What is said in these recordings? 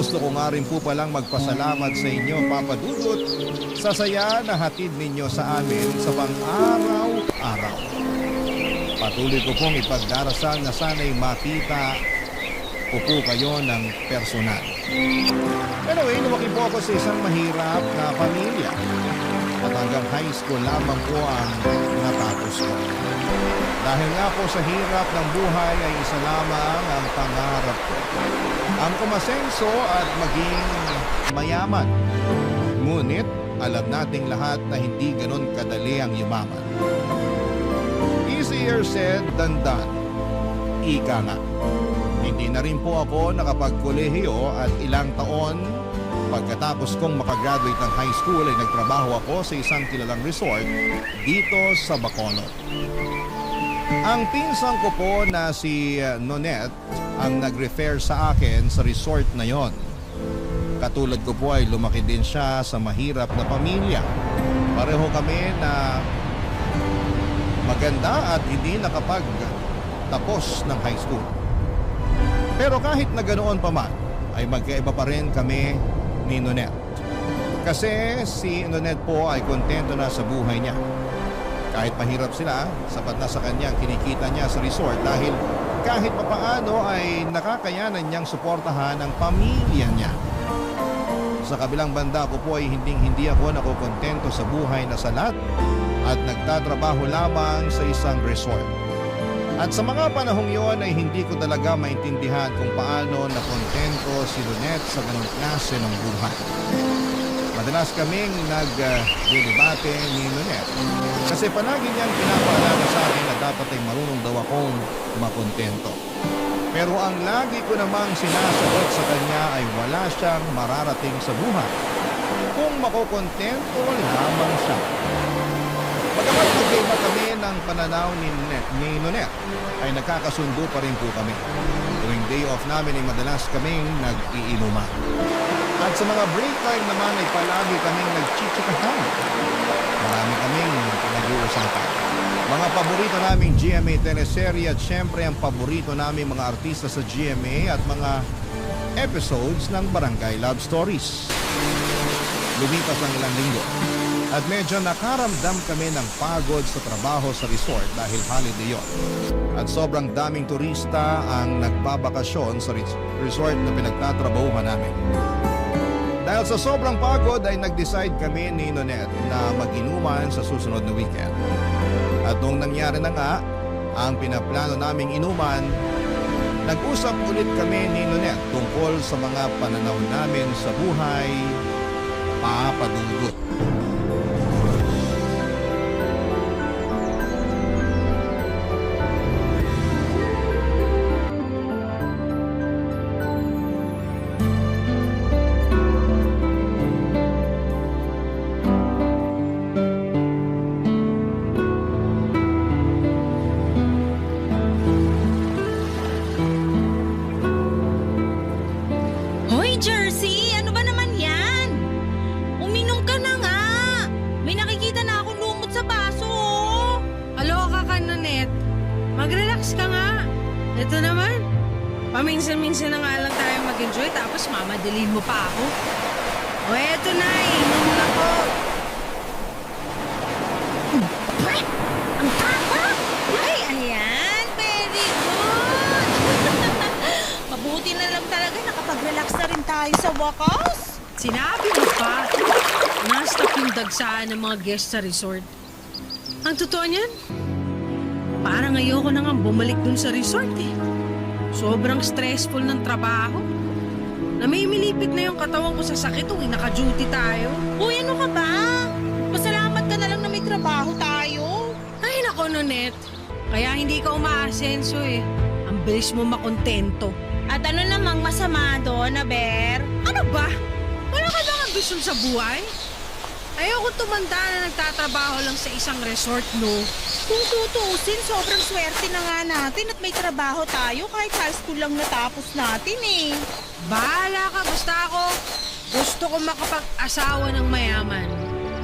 gusto ko nga rin po palang magpasalamat sa inyo, Papa Dudut, sa saya na hatid ninyo sa amin sa pang-araw-araw. Patuloy ko pong ipagdarasal na sana'y makita ko po kayo ng personal. Anyway, lumaki po ako sa isang mahirap na pamilya. At hanggang high school lamang po ang natapos ko. Dahil nga po sa hirap ng buhay ay isa lamang ang pangarap ko. Ang kumasenso at maging mayaman. Ngunit alam nating lahat na hindi ganon kadali ang yumaman. Easier said than done. Ika nga. Hindi na rin po ako nakapagkolehiyo at ilang taon pagkatapos kong makagraduate ng high school ay nagtrabaho ako sa isang kilalang resort dito sa Bacolod. Ang pinsang ko po na si Nonette ang nag-refer sa akin sa resort na yon. Katulad ko po ay lumaki din siya sa mahirap na pamilya. Pareho kami na maganda at hindi nakapagtapos ng high school. Pero kahit na ganoon pa man, ay magkaiba pa rin kami ni Nonette. Kasi si Nonette po ay kontento na sa buhay niya. Kahit mahirap sila, sapat na sa kanyang kinikita niya sa resort dahil kahit papaano ay nakakayanan niyang suportahan ang pamilya niya. Sa kabilang banda ko po ay hindi ako nakokontento sa buhay na salat at nagtatrabaho lamang sa isang resort. At sa mga panahong yon ay hindi ko talaga maintindihan kung paano nakontento si Nonette sa ganong klase ng buhay. Madalas kaming nag-debate ni Nonette kasi palagi niyang pinapaalala sa akin na dapat ay marunong daw akong makontento. Pero ang lagi ko namang sinasagot sa kanya ay wala siyang mararating sa buhay kung makokontento lamang siya. Bagamat magkaiba kami ng pananaw ni Nonette, ay nagkakasundo pa rin po kami. Tuwing day off namin ay madalas kaming nag-iinuman. At sa mga break time naman ay palagi kaming nagchichikahan. Marami kaming nag-uusapan. Mga paborito naming GMA teleserye at syempre ang paborito naming mga artista sa GMA at mga episodes ng Barangay Love Stories. Lumipas ang ilang linggo at medyo nakaramdam kami ng pagod sa trabaho sa resort dahil holiday yon. At sobrang daming turista ang nagbabakasyon sa resort na pinagtatrabahuhan namin. Dahil sa sobrang pagod ay nag-decide kami ni Nonette na mag-inuman sa susunod na weekend. At noong nangyari na nga ang pinaplano naming inuman, nag-usap ulit kami ni Nonette tungkol sa mga pananaw namin sa buhay, Papa Dudut. Ito naman, paminsan-minsan na nga lang tayo mag-enjoy tapos mamadalin mo pa ako. O eto na, inom na ko. Ang tapa! Ay, ayan, very good! Mabuti na lang talaga nakapag-relax na rin tayo sa wakas. Sinabi mo pa, na-stop yung dagsaan ng mga guests sa resort. Ang totoo niyan, parang ayoko na nga bumalik dun sa resort eh. Sobrang stressful ng trabaho. Namimilipit na yung katawan ko sa sakit tuwing naka-duty tayo. Uy, ano ka ba? Pasalamat ka na lang na may trabaho tayo. Ay nako, Nonette. Kaya hindi ka umaasenso eh. Ang bilis mo makontento. At ano namang masama doon, Aber? Ano ba? Wala ka bang ambisyon sa buhay? Ayoko tumanda na nagtatrabaho lang sa isang resort, no? Kung tutuusin, sobrang swerte na nga natin at may trabaho tayo kahit high school lang natapos natin eh. Bahala ka, basta ako. Gusto kong makapag-asawa ng mayaman.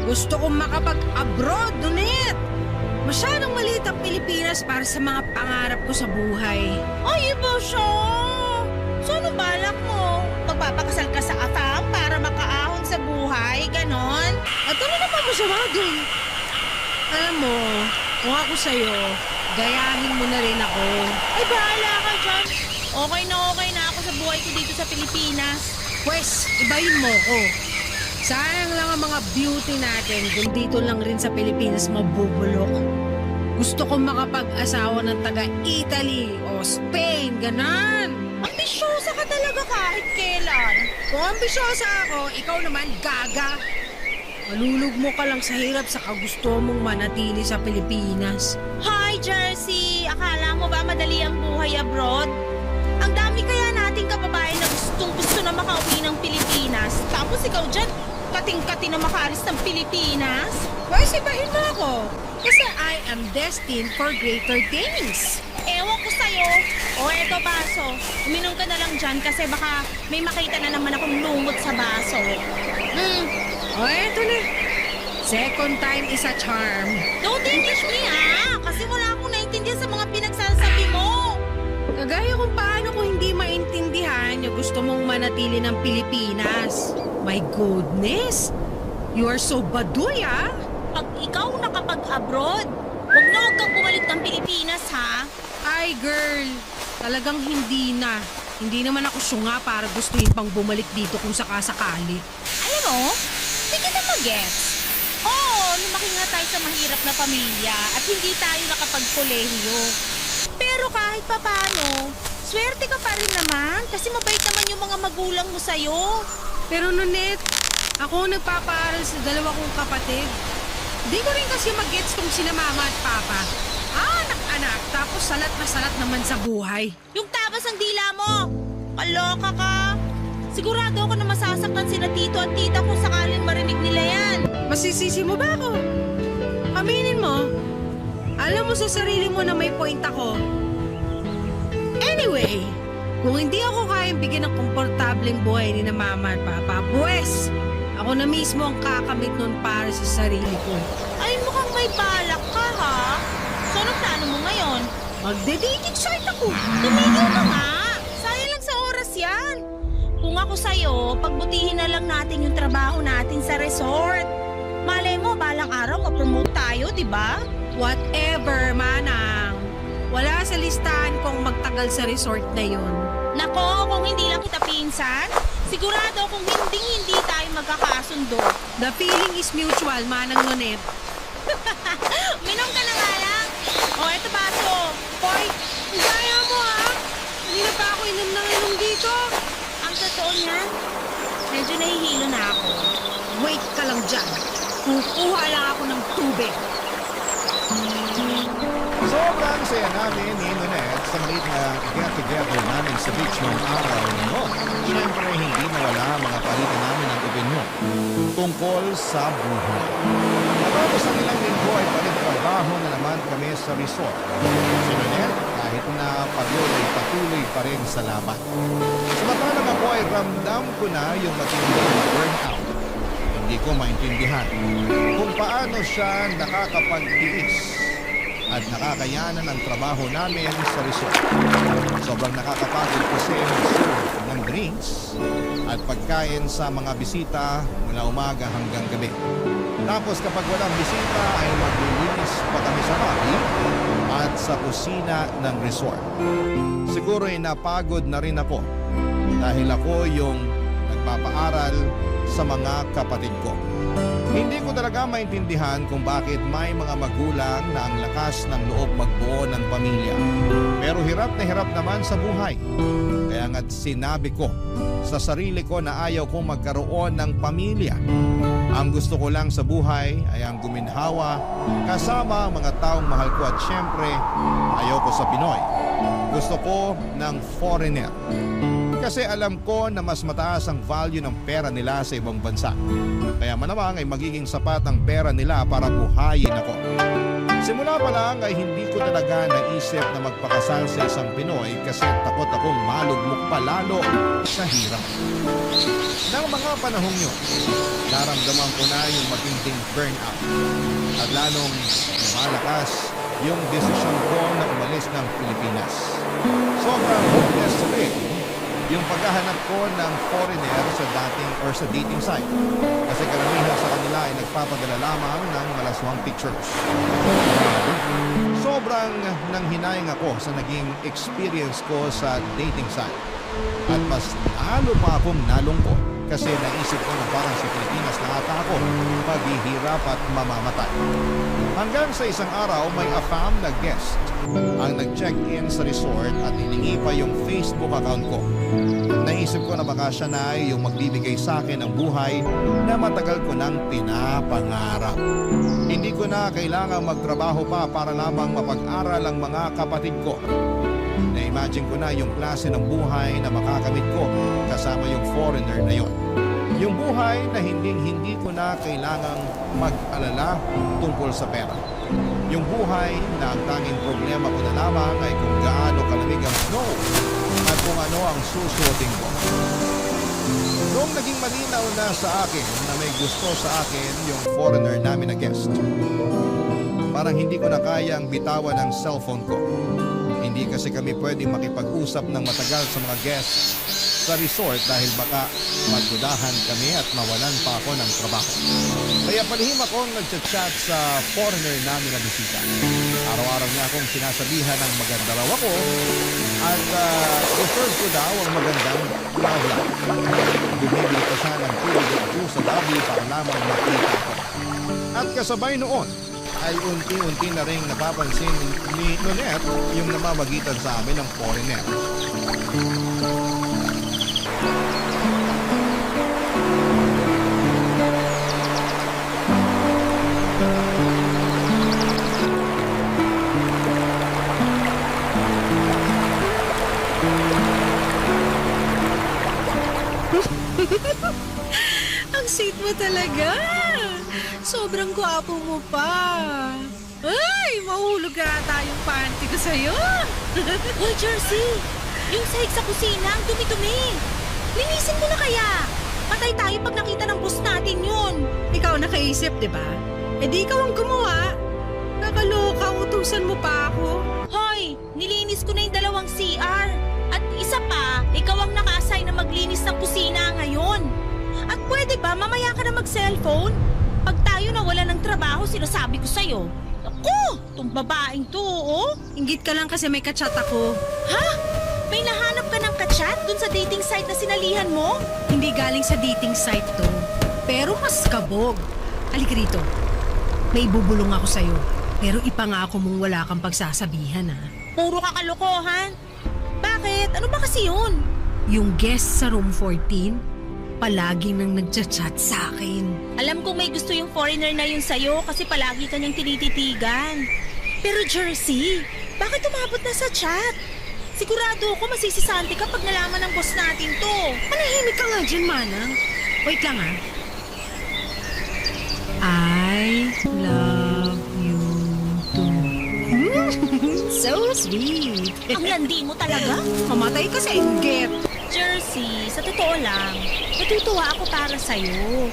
Gusto kong makapag-abroad, Nonette. Masyadong maliit ang Pilipinas para sa mga pangarap ko sa buhay. Ay, iba siya. So, ano balak mo? magpapakasal ka sa afam para makaahon sa buhay, ganon? At ano na pa masama dun? Alam mo, kung ako sa'yo, gayahin mo na rin ako. Ay, bahala ka dyan. Okay na ako sa buhay ko dito sa Pilipinas. Pwes, ibayin mo ko. Sayang lang ang mga beauty natin kung dito lang rin sa Pilipinas mabubulok. Gusto kong makapag-asawa ng taga-Italy o Spain, ganan. Ambisyosa ka talaga kahit kailan. Kung ambisyosa ako, ikaw naman gaga. Malulugmo ka lang sa hirap sa kagusto mong manatili sa Pilipinas. Hi, Jersey! Akala mo ba madali ang buhay abroad? Ang dami kaya nating kababayan na gustong-gusto na makauwi ng Pilipinas. Tapos ikaw dyan, kating-kati na makaalis ng Pilipinas? Pwes, ibahin mo ako. Kasi I am destined for greater things. Ewan ko sa'yo. O eto baso, uminom ka na lang dyan kasi baka may makita na naman akong lumot sa baso. O eto na. Second time is a charm. Don't English me kasi wala akong naintindihan sa mga pinagsasabi mo. Kagaya kung paano ko hindi maintindihan yung gusto mong manatili ng Pilipinas. My goodness! You are so baduy, Pag ikaw nakapag-abroad, huwag na huwag kang bumalik ng Pilipinas, ha? Ay, girl. Talagang hindi na. Hindi naman ako syunga para gustuin pang bumalik dito kung sakasakali. Alam mo, hindi kita mag-gets. Oo, lumaki nga tayo sa mahirap na pamilya at hindi tayo nakapag-kolehiyo. Pero kahit papano, swerte ka pa rin naman kasi mabait naman yung mga magulang mo sa'yo. Pero Nonet, ako ang nagpapaaral sa dalawa kong kapatid. Di ko rin kasi mag-gets tong sina mama at papa. Anak-anak, tapos salat na salat naman sa buhay. Yung tabas ang dila mo! Kaloka ka! Sigurado ako na masasaktan sina tito at tita kung sakaling marinig nila yan. Masisisi mo ba ako? Aminin mo. Alam mo sa sarili mo na may point ako. Anyway, kung hindi ako kayang bigyan ng komportableng buhay ni na mama at papa, buwes, ako na mismo ang kakamit nun para sa sarili ko. Ay, mukhang may balak ka, ha? So, anong plano mo ngayon? Magde-dating site ako. Tumigil ka nga! Sayang lang sa oras yan. Kung ako sa'yo, pagbutihin na lang natin yung trabaho natin sa resort. Malay mo, balang araw ma-promote tayo, di ba? Whatever, manang. Wala sa listahan kong magtagal sa resort na yun. Nako, kung hindi lang kita pinsan, sigurado kung hindi tayo magkakasundo. The feeling is mutual, manang Nonet. Minom ka na nga lang. O, eto baso. Hoy, gaya mo Hindi na pa ako inom ng inom dito. Ang totoo niyan, medyo nahihilo na ako. Wait ka lang dyan. Kukuha lang ako ng tubig. Sobrang saya namin ni Nonet sa maliit na get-together namin sa beach noong araw na noon. Siyempre, hindi nawala ang mga palitan namin ang opinyon tungkol sa buhay. Matapos ang ilang linggo ay trabaho na naman kami sa resort. Si Nonet, kahit na pagod ay patuloy pa rin sa laban. Samantalang ako ay ramdam ko na yung matinding burnout. Hindi ko maintindihan kung paano siya nakakapagtiis at nakakayanan ang trabaho namin sa resort. Sobrang nakakapagod kasi mag-serve ng drinks at pagkain sa mga bisita mula umaga hanggang gabi. Tapos kapag walang bisita ay maglilinis pa kami sa lobby at sa kusina ng resort. Siguro ay napagod na rin ako dahil ako yung nagpapaaral sa mga kapatid ko. Hindi ko talaga maintindihan kung bakit may mga magulang na ang lakas ng loob magbuo ng pamilya. Pero hirap na hirap naman sa buhay. Kaya nga't sinabi ko sa sarili ko na ayaw kong magkaroon ng pamilya. Ang gusto ko lang sa buhay ay ang guminhawa kasama ang mga taong mahal ko at syempre ayaw ko sa Pinoy. Gusto ko ng foreigner. Kasi alam ko na mas mataas ang value ng pera nila sa ibang bansa. Kaya malamang ay magiging sapat ang pera nila para buhayin ako. Simula pa lang ay hindi ko talaga naisip na magpakasal sa isang Pinoy kasi takot akong malugmok pa lalo sa hirap. Nang mga panahong yun, naramdaman ko na yung matinding burnout at lalong lumalakas yung desisyon ko na umalis ng Pilipinas. Sobrang hopeless rin yung paghahanap ko ng foreigner sa dating site. Kasi karamihan sa kanila ay nagpapadala lamang ng malaswang pictures. Sobrang nanghinayang ako sa naging experience ko sa dating site. At mas lalo pa akong nalungkot kasi naisip ko na parang sa Pilipinas na ata ako maghihirap at mamamatay. Hanggang sa isang araw may AFAM na guest ang nag-check-in sa resort at hiningi pa yung Facebook account ko. Naisip ko na baka siya na ay yung magbibigay sa akin ng buhay na matagal ko nang pinapangarap. Hindi ko na kailangang magtrabaho pa para lamang mapag-aral ang mga kapatid ko. Na-imagine ko na yung klase ng buhay na makakamit ko kasama yung foreigner na yon. Yung buhay na hindi ko na kailangang mag-alala tungkol sa pera. Yung buhay na ang tanging problema ko na lamang ay kung gaano kalamig ang snow at kung ano ang susuotin ko. Noong naging malinaw na sa akin na may gusto sa akin yung foreigner namin na guest, parang hindi ko na kayang bitawan ang cellphone ko. Hindi kasi kami pwedeng makipag-usap ng matagal sa mga guests sa resort dahil baka magdudahan kami at mawalan pa ako ng trabaho. Kaya palihim akong nagchat-chat sa foreigner namin na bisita. Araw-araw niya akong sinasabihan ng maganda raw ako at deserve ko daw ang magandang love life. Bumibili pa siya ng tubig at juice sa lobby para lamang makita ko. At kasabay noon, ay unti-unti na rin napapansin ni Nonette yung namamagitan sa amin ng foreigner. Ang sweet mo talaga. Sobrang gwapo mo pa. Ay, mahulog na tayong panty ko sa'yo. Hoy, Jersey! Yung sahig sa kusina, ang dumi-dumi. Linisin mo na kaya. Patay tayo pag nakita ng boss natin yun. Ikaw nakaisip, di ba? E di ikaw ang gumawa. Nakaloka, utusan mo pa ako. Hoy, nilinis ko na yung 2 CR. At isa pa, ikaw ang naka-assign na maglinis ng kusina ngayon. At pwede ba mamaya ka na mag-cellphone? Pag tayo nawala ng trabaho, sinasabi ko sa'yo. Ako, itong babaeng to, oh. Inggit ka lang kasi may kachat ako. Ha? May nahanap ka ng kachat dun sa dating site na sinalihan mo? Hindi galing sa dating site to. Pero mas kabog. Halika rito. May bubulong ako sa'yo. Pero ipangako mong wala kang pagsasabihan, ha? Puro ka kalokohan. Bakit? Ano ba kasi yun? Yung guest sa room 14, palagi nang nagchat-chat sa akin. Alam kong may gusto yung foreigner na yun sa'yo kasi palagi ka niyang tinititigan. Pero Jersey, bakit umabot na sa chat? Sigurado ako masisisante ka pag nalaman ng boss natin to. Manahimik ka nga dyan, Manang. Wait lang, ha? I love you too. So sweet. Ang landi mo talaga? Mamatay ka sa inggit. Jersey, sa totoo lang, natutuwa ako para sa'yo.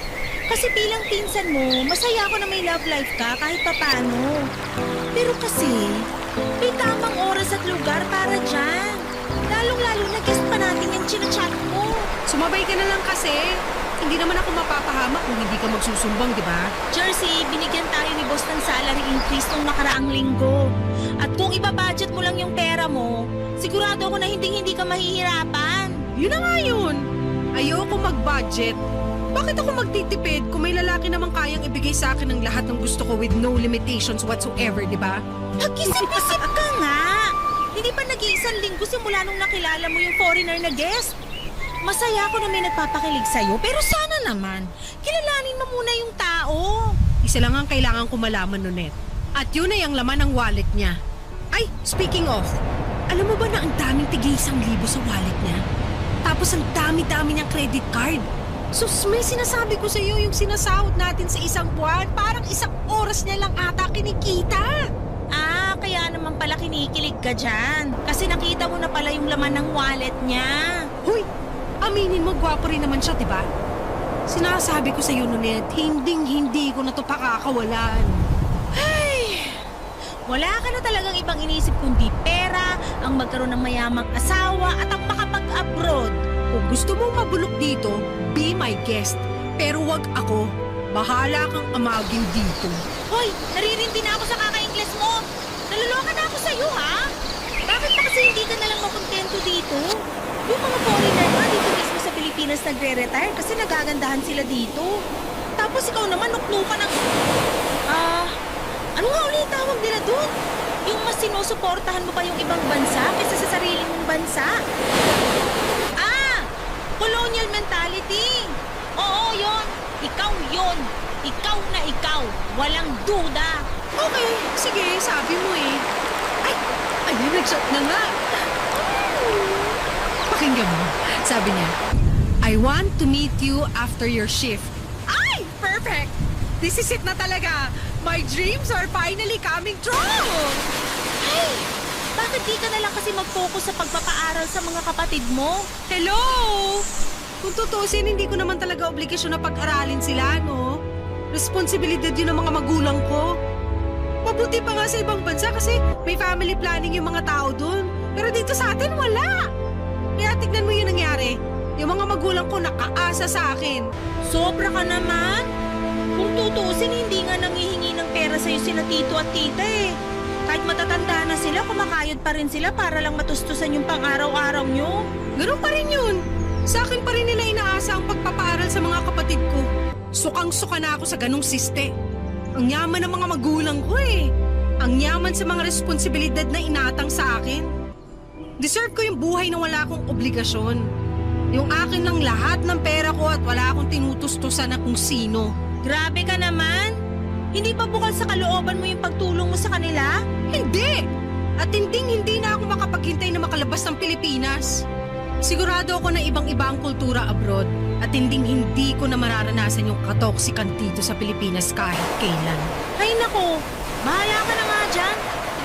Kasi bilang pinsan mo, masaya ako na may love life ka kahit papano. Pero kasi, may tamang oras at lugar para dyan. Lalong-lalo na guest pa natin yung chinachat mo. Sumabay ka na lang kasi. Hindi naman ako mapapahamak kung hindi ka magsusumbang, di ba? Jersey, binigyan tayo ni boss ng salary increase nung nakaraang linggo. At kung ibabudget mo lang yung pera mo, sigurado ako na hindi ka mahihirapan. Yun na nga yun. Ayoko mag-budget. Bakit ako magtitipid kung may lalaki namang kayang ibigay sa akin ng lahat ng gusto ko with no limitations whatsoever, di ba? Mag-isip-isip ka nga! Hindi pa nag-iisang linggo simula nung nakilala mo yung foreigner na guest. Masaya ako na may nagpapakilig sa'yo, pero sana naman, kilalanin mo muna yung tao. Isa lang ang kailangan ko malaman, Nonette. At yun ay ang laman ng wallet niya. Ay, speaking of, alam mo ba na ang daming tig-1,000 sa wallet niya? Tapos ang dami-dami niyang credit card. Sus, may sinasabi ko sa'yo yung sinasahod natin sa isang buwan. Parang 1 oras niya lang ata kinikita. Ah, kaya naman pala kinikilig ka dyan. Kasi nakita mo na pala yung laman ng wallet niya. Huy, aminin mo, gwapo rin naman siya, diba? Sinasabi ko sa'yo, Nonette, hindi ko na to pakakawalan. Ay, Wala ka na talagang ibang inisip kundi pera, ang magkaroon ng mayamang asawa at ang makapag-abroad. Kung gusto mong mabulok dito, be my guest. Pero wag ako. Bahala kang amagin dito. Hoy, naririndi na ako sa kaka-Ingles mo. Naloloka na ako sa'yo, ha? Bakit pa kasi hindi ka nalang makontento dito? Yung mga foreigner na dito mismo sa Pilipinas nagre-retire kasi nagagandahan sila dito. Tapos ikaw naman nuknukan ng... ano nga ulit tawag nila dun? Yung mas sinusuportahan mo pa yung ibang bansa kaysa sa sarili mong bansa? Colonial mentality. Oo, yon. Ikaw yon. Ikaw na ikaw. Walang duda. Okay, sige, sabi mo eh. Ay, ayun, nag-shot na nga. Pakinggan mo. Sabi niya, I want to meet you after your shift. Ay, perfect! This is it na talaga. My dreams are finally coming true. Hey, bakit di ka na lang kasi mag-focus sa pagpapaaral sa mga kapatid mo? Hello! Kung tutusin, hindi ko naman talaga obligasyon na pag-aralin sila, no? Responsibilidad yun ng mga magulang ko. Mabuti pa nga sa ibang bansa kasi may family planning yung mga tao dun. Pero dito sa atin, wala. Kaya tignan mo yung nangyari. Yung mga magulang ko nakaasa sa akin. Sobra ka naman. Kung tutusin, hindi nga nangihingi ng pera sa'yo sina tito at tita eh. Kahit matatanda na sila, kumakayod pa rin sila para lang matustusan yung pang-araw-araw nyo. Ganun pa rin yun. Sa akin pa rin nila inaasa ang pagpapaaral sa mga kapatid ko. Sukang-suka na ako sa ganung siste. Ang yaman ng mga magulang ko eh. Ang yaman sa mga responsibilidad na inatang sa akin. Deserve ko yung buhay na wala akong obligasyon. Yung akin lang lahat ng pera ko at wala akong tinutustusan na kung sino. Grabe ka naman. Hindi pa bukal sa kalooban mo yung pagtulong mo sa kanila? Hindi! At hindi na ako makapaghintay na makalabas ng Pilipinas. Sigurado ako na ibang-iba ang kultura abroad at hindi ko na mararanasan yung katoksikan dito sa Pilipinas kahit kailan. Ay nako, bahala ka na nga dyan.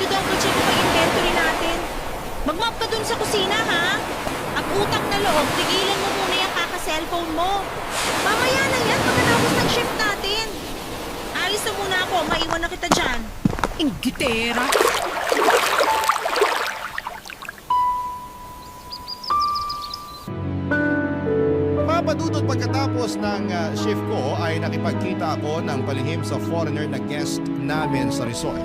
I-double check ko pa yung inventory natin. Mag-map ka dun sa kusina, ha? Ang utang na loob, tigilan mo muna yung kaka-cellphone mo. Mamaya na yan pagkatapos ng shift natin. Alis na muna ako, maiwan na kita dyan. Inggitera! Papadudot pagkatapos ng shift ko ay nakipagkita ako ng palihim sa foreigner na guest namin sa resort.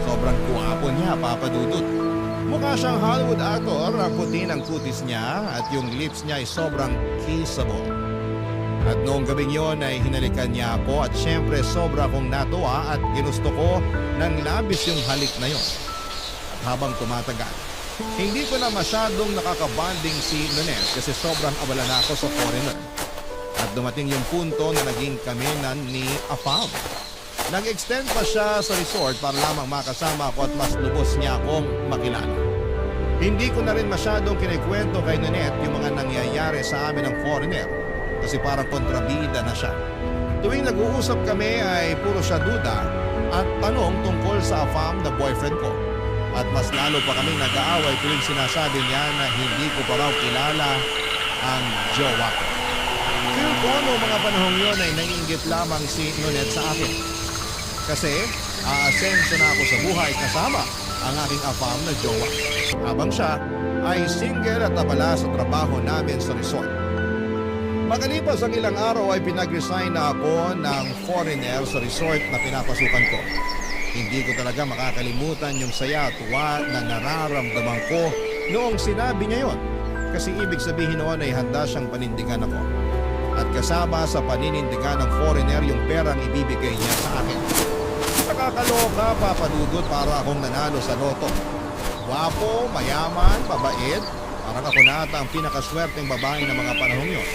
Sobrang guwapo niya, papadudot. Mukha siyang Hollywood actor, ang puti ng kutis niya at yung lips niya ay sobrang kissable. At noong gabing yon ay hinalikan niya ako at syempre sobra kong natuwa at ginusto ko ng labis yung halik na yon. At habang tumatagal, hindi ko na masyadong nakakabanding si Nonet kasi sobrang abala na ako sa foreigner. At dumating yung punto na naging kami na ni Afam. Nag-extend pa siya sa resort para lamang makasama ako at mas lubos niya akong makilala. Hindi ko na rin masyadong kinikwento kay Nonet yung mga nangyayari sa amin ng foreigner kasi parang kontrabida na siya. Tuwing nag-uusap kami ay puro siya duda at tanong tungkol sa Afam na boyfriend ko. At mas lalo pa kaming nag-aaway tuwing sinasabi niya na hindi ko pa raw kilala ang jowa ko. Feel ko noong mga panahong yun ay naiinggit lamang si Nonet sa akin. Kasi aasenso na ako sa buhay kasama ang aking Afam na jowa. Habang siya ay single at abala sa trabaho namin sa resort. Makalipas ang ilang araw ay pinag-resign na ako ng foreigner sa resort na pinapasukan ko. Hindi ko talaga makakalimutan yung saya at tuwa na nararamdaman ko noong sinabi niya yon. Kasi ibig sabihin noon ay handa siyang panindigan ako. At kasama sa paninindigan ng foreigner yung perang ibibigay niya sa akin. Nakakaloka, papadudot, para akong nanalo sa loto. Wapo, mayaman, mabait. Parang ako na ata ang pinakaswerteng babae ng mga panahong yon.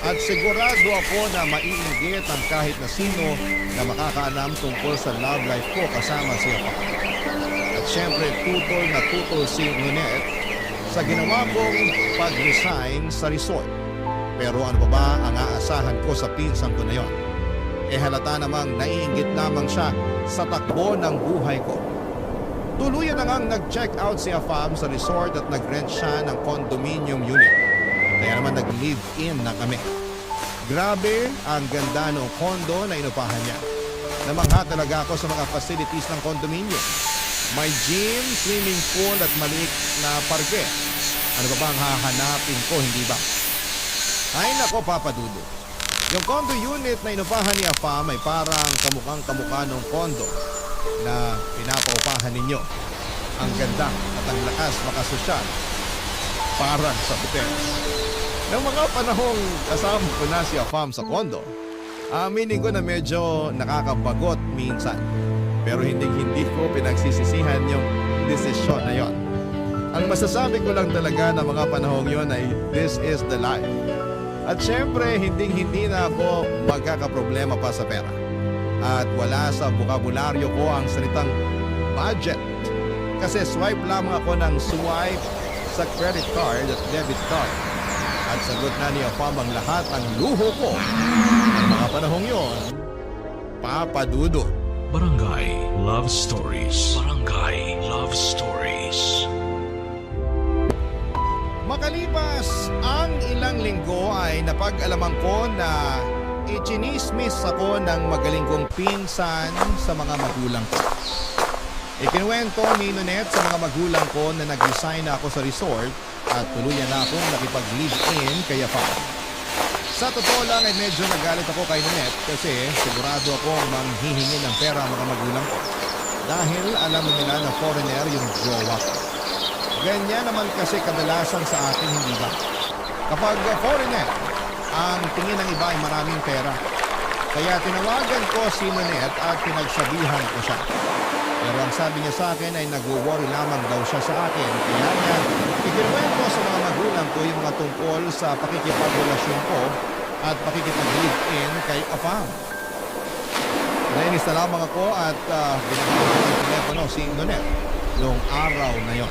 At sigurado ako na maiinggit ang kahit na sino na makakaalam tungkol sa love life ko kasama siya pa. At syempre tutol na tutol si Nonet sa ginawa kong pag-resign sa resort. Pero ano pa ba ang aasahan ko sa pinsan ko na yon? Halata namang naiinggit lamang siya sa takbo ng buhay ko. Tuluyan na ngang nag-check out si Afam sa resort at nag-rent siya ng condominium unit. Kaya naman nag-live-in na kami. Grabe ang ganda ng condo na inupahan niya. Namangha talaga ako sa mga facilities ng condominium. May gym, swimming pool at maliit na parke. Ano ba bang hahanapin ko, hindi ba? Ay nako, Papa Dudo. Yung condo unit na inupahan ni Afam ay parang kamukhang-kamukha ng condo na pinapaupahan ninyo. Ang ganda at ang lakas makasosyal. Parang sa hotel. Noong mga panahong kasama ko na si Afam sa condo, aminin ko na medyo nakakabagot minsan. Pero hindi ko pinagsisisihan yung desisyon na yon. Ang masasabi ko lang talaga na mga panahong yon ay this is the life. At syempre, hindi na ako magkakaproblema pa sa pera. At wala sa bukabularyo ko ang salitang budget. Kasi swipe lamang ako ng swipe sa credit card at debit card. At sagot na ni Afam ang lahat ng luho ko. Ang mga panahong yon, Papa Dudo. Barangay Love Stories. Barangay Love Stories. Makalipas ang ilang linggo ay napag-alaman ko na ichinismis ako ng magaling kong pinsan sa mga magulang ko. Ikinuwento ni Nonet sa mga magulang ko na nag-resign na ako sa resort at tuluyan na akong nakipag-live-in kay Afam. Sa totoo lang ay medyo nagalit ako kay Nonet kasi sigurado akong manghihingi ng pera ang mga magulang ko. Dahil alam nila na foreigner yung jowa ko. Ganyan naman kasi kadalasan sa atin, hindi ba? Kapag foreigner, ang tingin ng iba ay maraming pera. Kaya tinawagan ko si Nonet at pinagsabihan ko siya. Pero ang sabi niya sa akin ay nag-worry lamang daw siya sa akin. Kaya niya, ikinuwento sa mga magulang ko yung mga tungkol sa pakikipagrelasyon ko at pakikipag-live-in kay Afam. Nainis na lamang ako at binabawal ng telepono si Nonet noong araw na yon.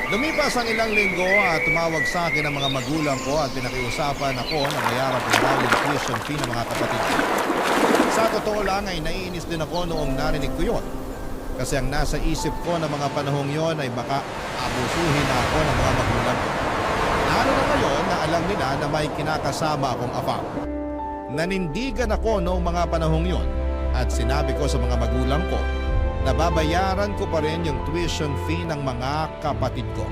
Lumipas ang ilang linggo at tumawag sa akin ang mga magulang ko at pinakiusapan ako na bayaran ko daw yung tuition fee ng mga kapatid ko. Sa totoo lang ay naiinis din ako noong narinig ko yon. Kasi ang nasa isip ko na mga panahong yon ay baka abusuhin na ako ng mga magulang ko. Lalo na ngayon na alam nila na may kinakasama akong Afam. Nanindigan ako noong mga panahong yon at sinabi ko sa mga magulang ko na babayaran ko pa rin yung tuition fee ng mga kapatid ko.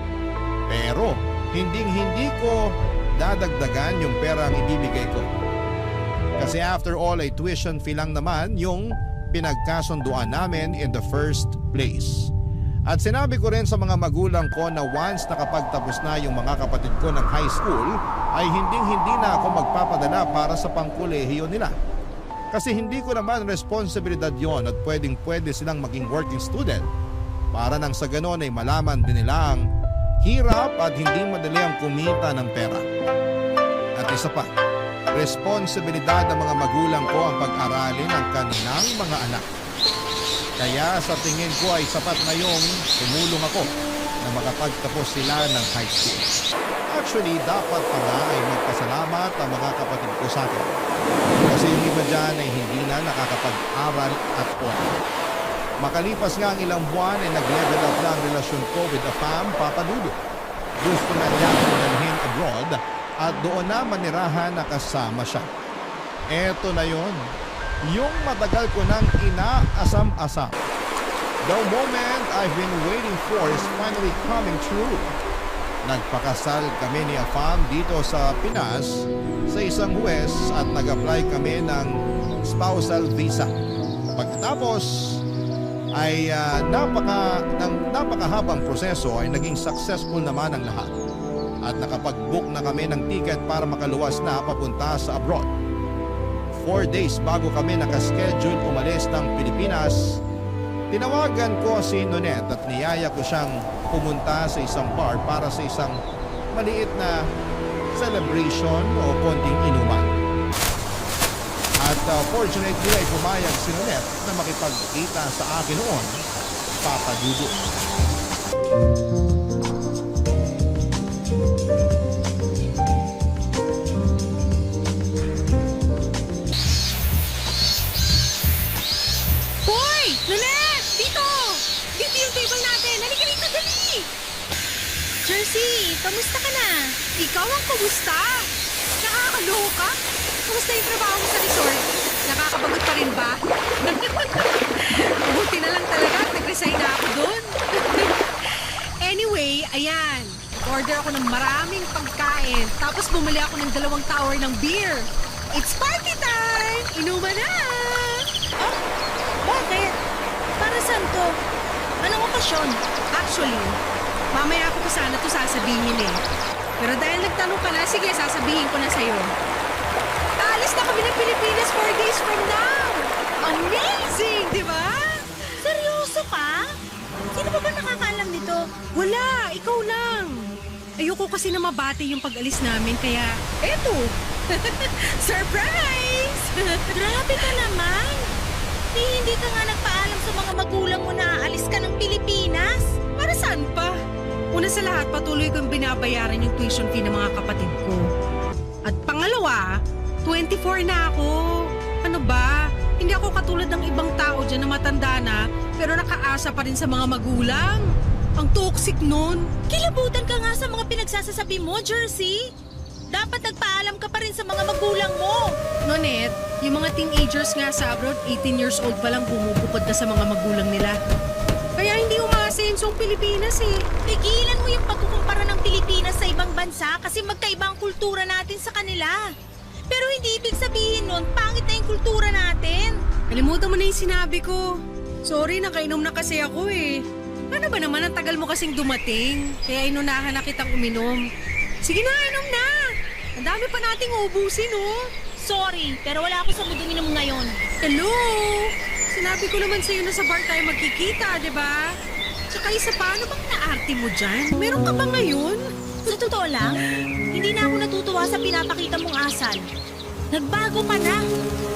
Pero hindi ko dadagdagan yung pera ang ibibigay ko. Kasi after all ay tuition fee lang naman yung pinagkasunduan namin in the first place. At sinabi ko rin sa mga magulang ko na once nakapagtapos na yung mga kapatid ko ng high school ay hindi na ako magpapadala para sa pangkolehiyo nila. Kasi hindi ko naman responsibilidad yon at pwede silang maging working student para nang sa ganon ay malaman din nila ang hirap at hindi madali ang kumita ng pera. At isa pa, responsibilidad ng mga magulang ko ang pag-aralin ng kanilang mga anak. Kaya sa tingin ko ay sapat na yung tumulong ako na makapagtapos sila ng high school. Actually, dapat pa nga ay magpasalamat ang mga kapatid ko sa akin. Kasi yung iba dyan ay hindi na nakakapag-aral at all. Makalipas nga ang ilang buwan ay nag-level up na ang relasyon ko with Afam, Papa Dudo. Gusto na niya akong dalhin abroad at doon na manirahan na kasama siya. Eto na yon, yung matagal ko nang inaasam-asam. The moment I've been waiting for is finally coming true. Nagpakasal kami ni Afam dito sa Pinas sa isang huwes at nag-apply kami ng spousal visa. Pagkatapos ay napakahabang proseso ay naging successful naman ang lahat. At nakapag-book na kami ng ticket para makaluwas na papunta sa abroad. 4 days bago kami nakaschedule umalis ng Pilipinas, tinawagan ko si Nonet at niyaya ko siyang pumunta sa isang bar para sa isang maliit na celebration o konting inuman. At fortunately ay pumayag si Nonet na makipagkita sa akin noon, Papa Dudo. Hoy! Nonet! Dito! Dito yung table natin! Halika rito, dali! Jersey, kamusta ka na? Ikaw ang kumusta? Nakakaloka? Kumusta yung trabaho mo sa resort? nakakabagot pa rin ba? Buti na lang talaga at nag-resign na ako doon. Anyway, ayan. Order ako ng maraming pagkain. Tapos bumili ako ng 2 tower ng beer. It's party time! Inuman na! Oh, bakit? Para saan to? Anong okasyon? Actually, mamaya ako pa sana to sasabihin eh. Pero dahil nagtanong ka na, sige, sasabihin ko na sa'yo. Aalis na kami ng Pilipinas 4 days from now! Amazing, di ba? Seryoso ka? Sino ba nakakaalam nito? Wala, ikaw lang. Ayoko kasi na mabati yung pag-alis namin, kaya eto. Surprise! Grabe ka naman! Hindi ka nga nagpaalam sa mga magulang mo na aalis ka ng Pilipinas? Para saan pa? Una sa lahat, patuloy kong binabayaran yung tuition fee ng mga kapatid ko. At pangalawa, 24 na ako. Ano ba? Hindi ako katulad ng ibang tao dyan na matanda na, pero nakaasa pa rin sa mga magulang. Ang toxic nun. Kilabutan ka nga sa mga pinagsasasabi mo, Jersey. Dapat nagpaalam ka pa rin sa mga magulang mo. Nonet, yung mga teenagers nga sa abroad, 18 years old pa lang bumubukod na sa mga magulang nila. Kaya hindi umaasenso ang Pilipinas eh. Pigilan mo yung pagkukumpara ng Pilipinas sa ibang bansa kasi magkaiba ang kultura natin sa kanila. Pero hindi ibig sabihin nun, pangit na yung kultura natin. Kalimutan mo na yung sinabi ko. Sorry, nakainom na kasi ako eh. Ano ba naman, ang tagal mo kasing dumating. Kaya inunahan na kitang uminom. Sige na, inom na. Ang dami pa nating uubusin, oh. Sorry, pero wala ako sa mood uminom ngayon. Hello? Sinabi ko naman sa'yo na sa bar tayo magkikita, di ba? Tsaka isa pa, ano bang naarte mo dyan? Meron ka ba ngayon? Sa totoo lang, hindi na ako natutuwa sa pinapakita mong asal. Nagbago ka na.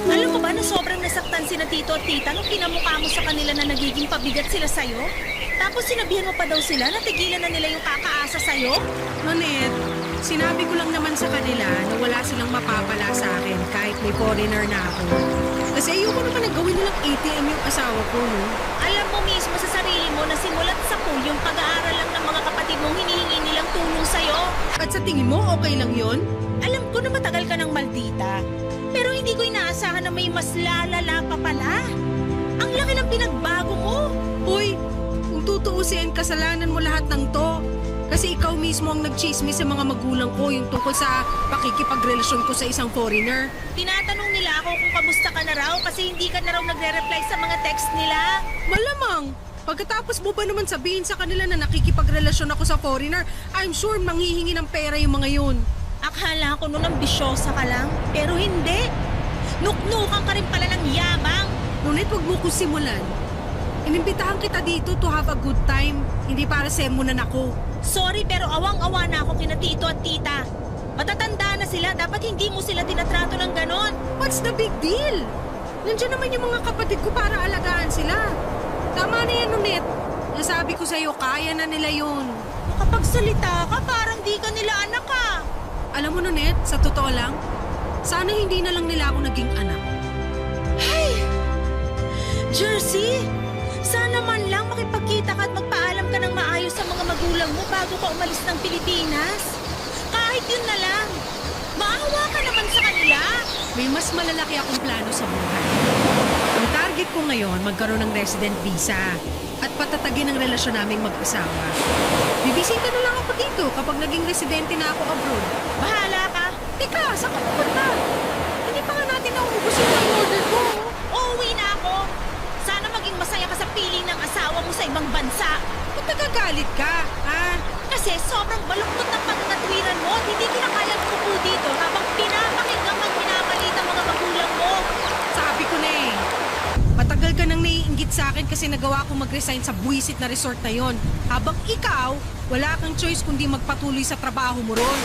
Alam mo ba na sobrang nasaktan si na tito at tita nung pinamukha mo sa kanila na nagiging pabigat sila sa'yo? Tapos sinabihan mo pa daw sila na tigilan na nila yung kakaasa sa'yo? Nonet, sinabi ko lang naman sa kanila na wala silang mapapala sa akin kahit may foreigner na ako. Kasi ayoko naman na gawin nilang ATM yung asawa ko, no? Alam mo mismo sa sarili mo na simulat sa pool yung pag-aaral lang ng mga kapatid mong hinihingi nilang tulong sa'yo. At sa tingin mo, okay lang yon? Alam ko na matagal ka ng maldita. Pero hindi ko inaasahan na may mas lalala pa pala. Ang laki ng pinagbago mo. Uy, kung tutuusin, kasalanan mo lahat ng to. Kasi ikaw mismo ang nagchismis sa mga magulang ko yung tungkol sa pakikipagrelasyon ko sa isang foreigner. Tinatanong nila ako kung kamusta ka na raw kasi hindi ka na raw nagre-reply sa mga text nila. Malamang, pagkatapos mo ba naman sabihin sa kanila na nakikipagrelasyon ako sa foreigner, I'm sure manghihingi ng pera yung mga yun. Akala ko noon ambisyosa ka lang, pero hindi. Nuknukan ka rin pala ng yabang. Ngunit wag mo ko simulan. Inimbitahan kita dito to have a good time, hindi para sermonan ako. Sorry pero awang-awa na ako kina tito at tita. Matatanda na sila, dapat hindi mo sila tinatrato ng ganon. What's the big deal? Nandiyan naman yung mga kapatid ko para alagaan sila. Tama na yan, Nunet. Nasabi ko sa'yo, kaya na nila yun. Makapagsalita ka, parang di ka nila anak ka. Alam mo, Nunet, sa totoo lang, sana hindi na lang nila ako naging anak. Ay! Jersey, sana man lang makipagkita ka at magpaalam ka ng maayos sa mga magulang mo bago ka umalis ng Pilipinas. Kahit yun na lang. Maawa ka naman sa kanila. May mas malalaki akong plano sa buhay. Ang target ko ngayon, magkaroon ng resident visa at patatagin ang relasyon naming mag-asawa. Bibisita na lang ako dito kapag naging residente na ako abroad. Bahala ka. Teka, saan ka pupunta? Hindi pa nga natin nauubos yung money order ko. Uuwi na ako. Sana maging masaya ka sa piling ng asawa mo sa ibang bansa. Ba't nagagalit ka, ha? Kasi sobrang baluktot ng pagkatwiran mo at hindi ko na kayang kupo dito habang pinapakinggang ang pinapalit ang mga magulang mo. Sabi ko na eh. Matagal ka nang naiinggit sa akin kasi nagawa ko mag-resign sa buwisit na resort na yon. Habang ikaw, wala kang choice kundi magpatuloy sa trabaho mo ron.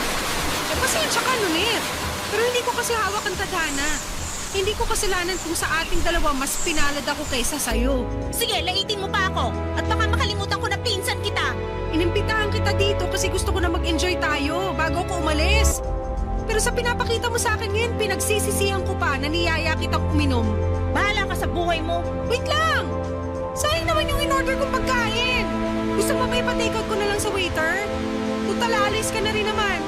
Eh, pasensya ka, Nunet. Pero hindi ko kasi hawak ang tadhana. Hindi ko kasalanan kung sa ating dalawa mas pinalad ako kaysa sa'yo. Sige, laitin mo pa ako. At baka makalimutan ko na pinsan kita. Inimbitahan kita dito kasi gusto ko na mag-enjoy tayo bago ko umalis. Pero sa pinapakita mo sa akin ngayon, pinagsisisihan ko pa na niyaya kitang uminom. Bahala ka sa buhay mo. Wait lang! Sayang naman yung in-order kong pagkain. Gusto mo ba ipa-take out ko na lang sa waiter? Tutal, alis ka na rin naman.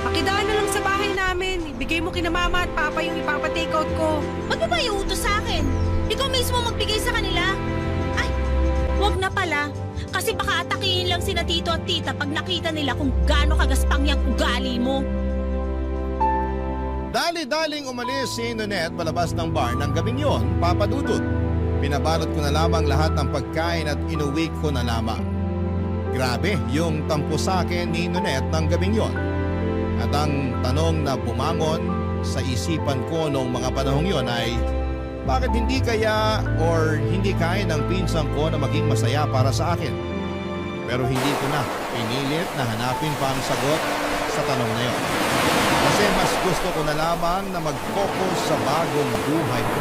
Pakidaan na lang sa bahay namin. Ibigay mo kina mama at papa yung ipapa-take out ko. Ba't mo ba iutos sa akin? Ikaw mismo magbigay sa kanila. Ay, wag na pala. Kasi baka atakihin lang sina tito at tita pag nakita nila kung gaano kagaspang yung ugali mo. Dali-daling umalis si Nonet palabas ng bar ng gabing yon, Papa Dudut. Pinabalot ko na lamang lahat ng pagkain at inuwi ko na lamang. Grabe yung tampo sa akin ni Nonet ng gabing yon. At ang tanong na bumangon sa isipan ko noong mga panahong yon ay, bakit hindi kaya or hindi kaya ng pinsang ko na maging masaya para sa akin? Pero hindi ko na pinilit na hanapin pa ang sagot sa tanong na yon. Kasi mas gusto ko na lamang na mag-focus sa bagong buhay ko.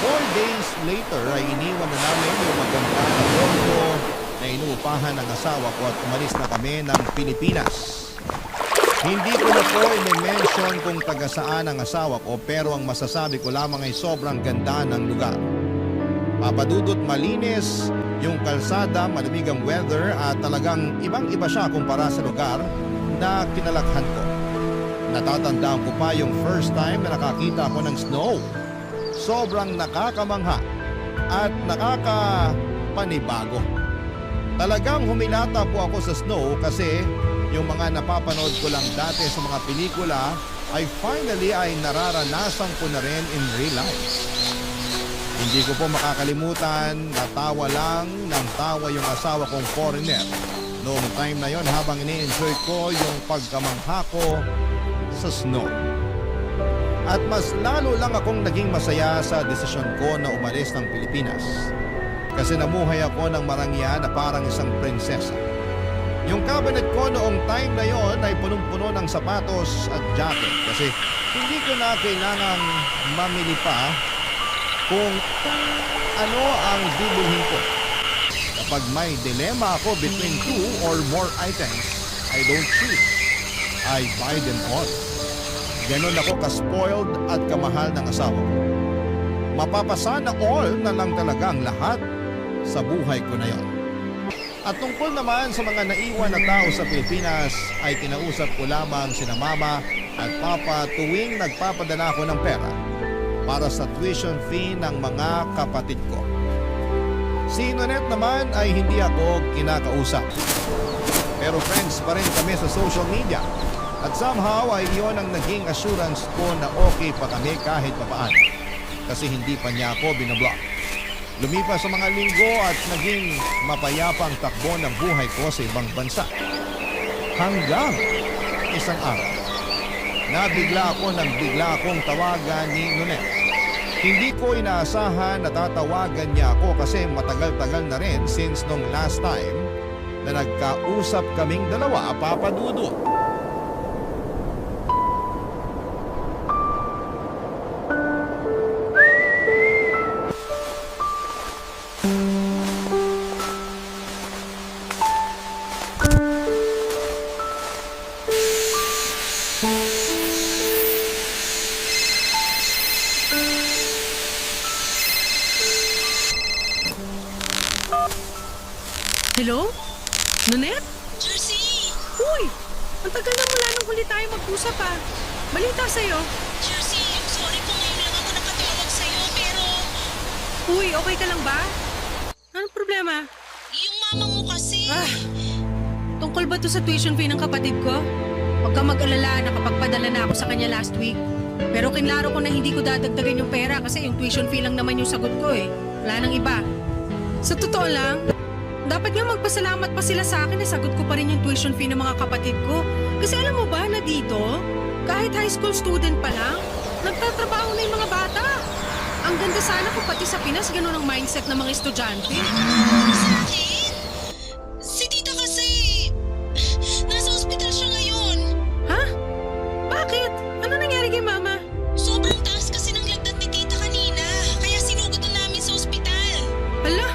4 days later ay iniwan na namin yung maganda na kondo na inuupahan ng asawa ko at umalis na kami ng Pilipinas. Hindi ko na po i-mention kung taga saan ang asawa ko pero ang masasabi ko lamang ay sobrang ganda ng lugar. Papadudot malinis, yung kalsada, malamig ang weather at talagang ibang-iba siya kumpara sa lugar na kinalakhan ko. Natatandaan ko pa yung first time na nakakita ako ng snow. Sobrang nakakamangha at nakakapanibago. Talagang huminata po ako sa snow kasi yung mga napapanood ko lang dati sa mga pelikula ay finally ay nararanasan ko na rin in real life. Hindi ko po makakalimutan, natawa lang ng tawa yung asawa kong foreigner. Noong time na yon habang ini-enjoy ko yung pagkamangha ko sa snow. At mas lalo lang akong naging masaya sa desisyon ko na umalis ng Pilipinas. Kasi namuhay ako ng marangya na parang isang prinsesa. Yung cabinet ko noong time na yon ay punong-puno ng sapatos at jacket kasi hindi ko na kailangang mamili pa kung ano ang bibilhin ko. Kapag may dilema ako between 2 or more items, I don't choose. I buy them all. Ganon ako ka-spoiled at kamahal ng asawa ko. Mapapasana all na lang talagang lahat sa buhay ko na yon. At tungkol naman sa mga naiwan na tao sa Pilipinas ay kinausap ko lamang sina mama at papa tuwing nagpapadala ko ng pera para sa tuition fee ng mga kapatid ko. Si Nonet naman ay hindi ako kinakausap. Pero friends pa rin kami sa social media. At somehow ay iyon ang naging assurance ko na okay pa kami kahit papaano. Kasi hindi pa niya ako binablock. Lumipas sa mga linggo at naging mapayapang takbo ng buhay ko sa ibang bansa. Hanggang isang araw, nabigla ako nang bigla akong tawagan ni Nonet. Hindi ko inaasahan na tatawagan niya ako kasi matagal-tagal na rin since nung last time na nagkausap kaming dalawa, Papa Dudut. Hello? Nonet? Jersey! Uy! Ang tagal na mula nung huli tayo mag-usap ah. Balita sa'yo. Jersey, sorry kung ngayon lang ako nakatawag sa'yo, pero Uy, okay ka lang ba? Anong problema? yung mama mo kasi... Tungkol ba to sa tuition fee ng kapatid ko? Huwag kang mag-alala, nakapagpadala na ako sa kanya last week. Pero kinlaro ko na hindi ko dadagdagan yung pera kasi yung tuition fee lang naman yung sagot ko eh. Wala nang iba. Sa totoo lang, dapat nga magpasalamat pa sila sa akin na sagot ko pa rin yung tuition fee ng mga kapatid ko. Kasi alam mo ba na dito, kahit high school student pa lang, nagtatrabaho na yung mga bata. Ang ganda sana kung pati sa Pinas ganun ang mindset ng mga estudyante. Sa akin? Si tita kasi... nasa ospital siya ngayon. Ha? Bakit? Ano nangyari kay mama? Sobrang taas kasi ng lagnat ni tita kanina. Kaya sinugod na namin sa ospital. Hala,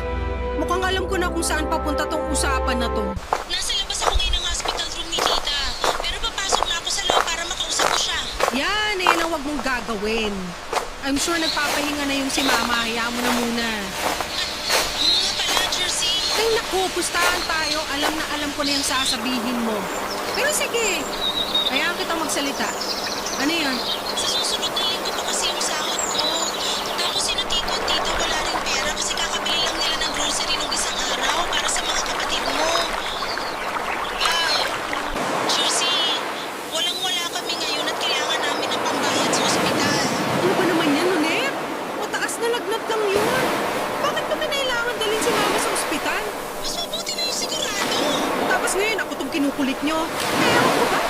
mukhang alam ko na kung saan papunta tong usapan na to. Nasa labas ako ngayon ng hospital room ni tita. Pero papasok na ako sa loob para makausap ko siya. Yan, yan ang wag mong gagawin. I'm sure nagpapahinga na yung si mama. Hayaan mo na muna. Nga pala, Jersey. Ay nako, pupustahan tayo, alam na alam ko na yung sasabihin mo. Pero sige, kaya kitang magsalita. Ano yan? Sa susunod na linggo pa kasi yung sahod ko. Tapos sina tito at tita wala rin pera kasi kakabili lang nila ng grocery nung isang araw para sa mga kapatid mo. Josie, walang-wala kami ngayon at kailangan namin ng pambayad sa ospital. Ano ba naman yan, Nunet? Mataas na lagnat lang yun. Bakit ba kinailangan dalhin si Mama sa ospital? Mas mabuti na yung sigurado. Tapos ngayon ako itong kinukulit nyo. Kaya ako ba?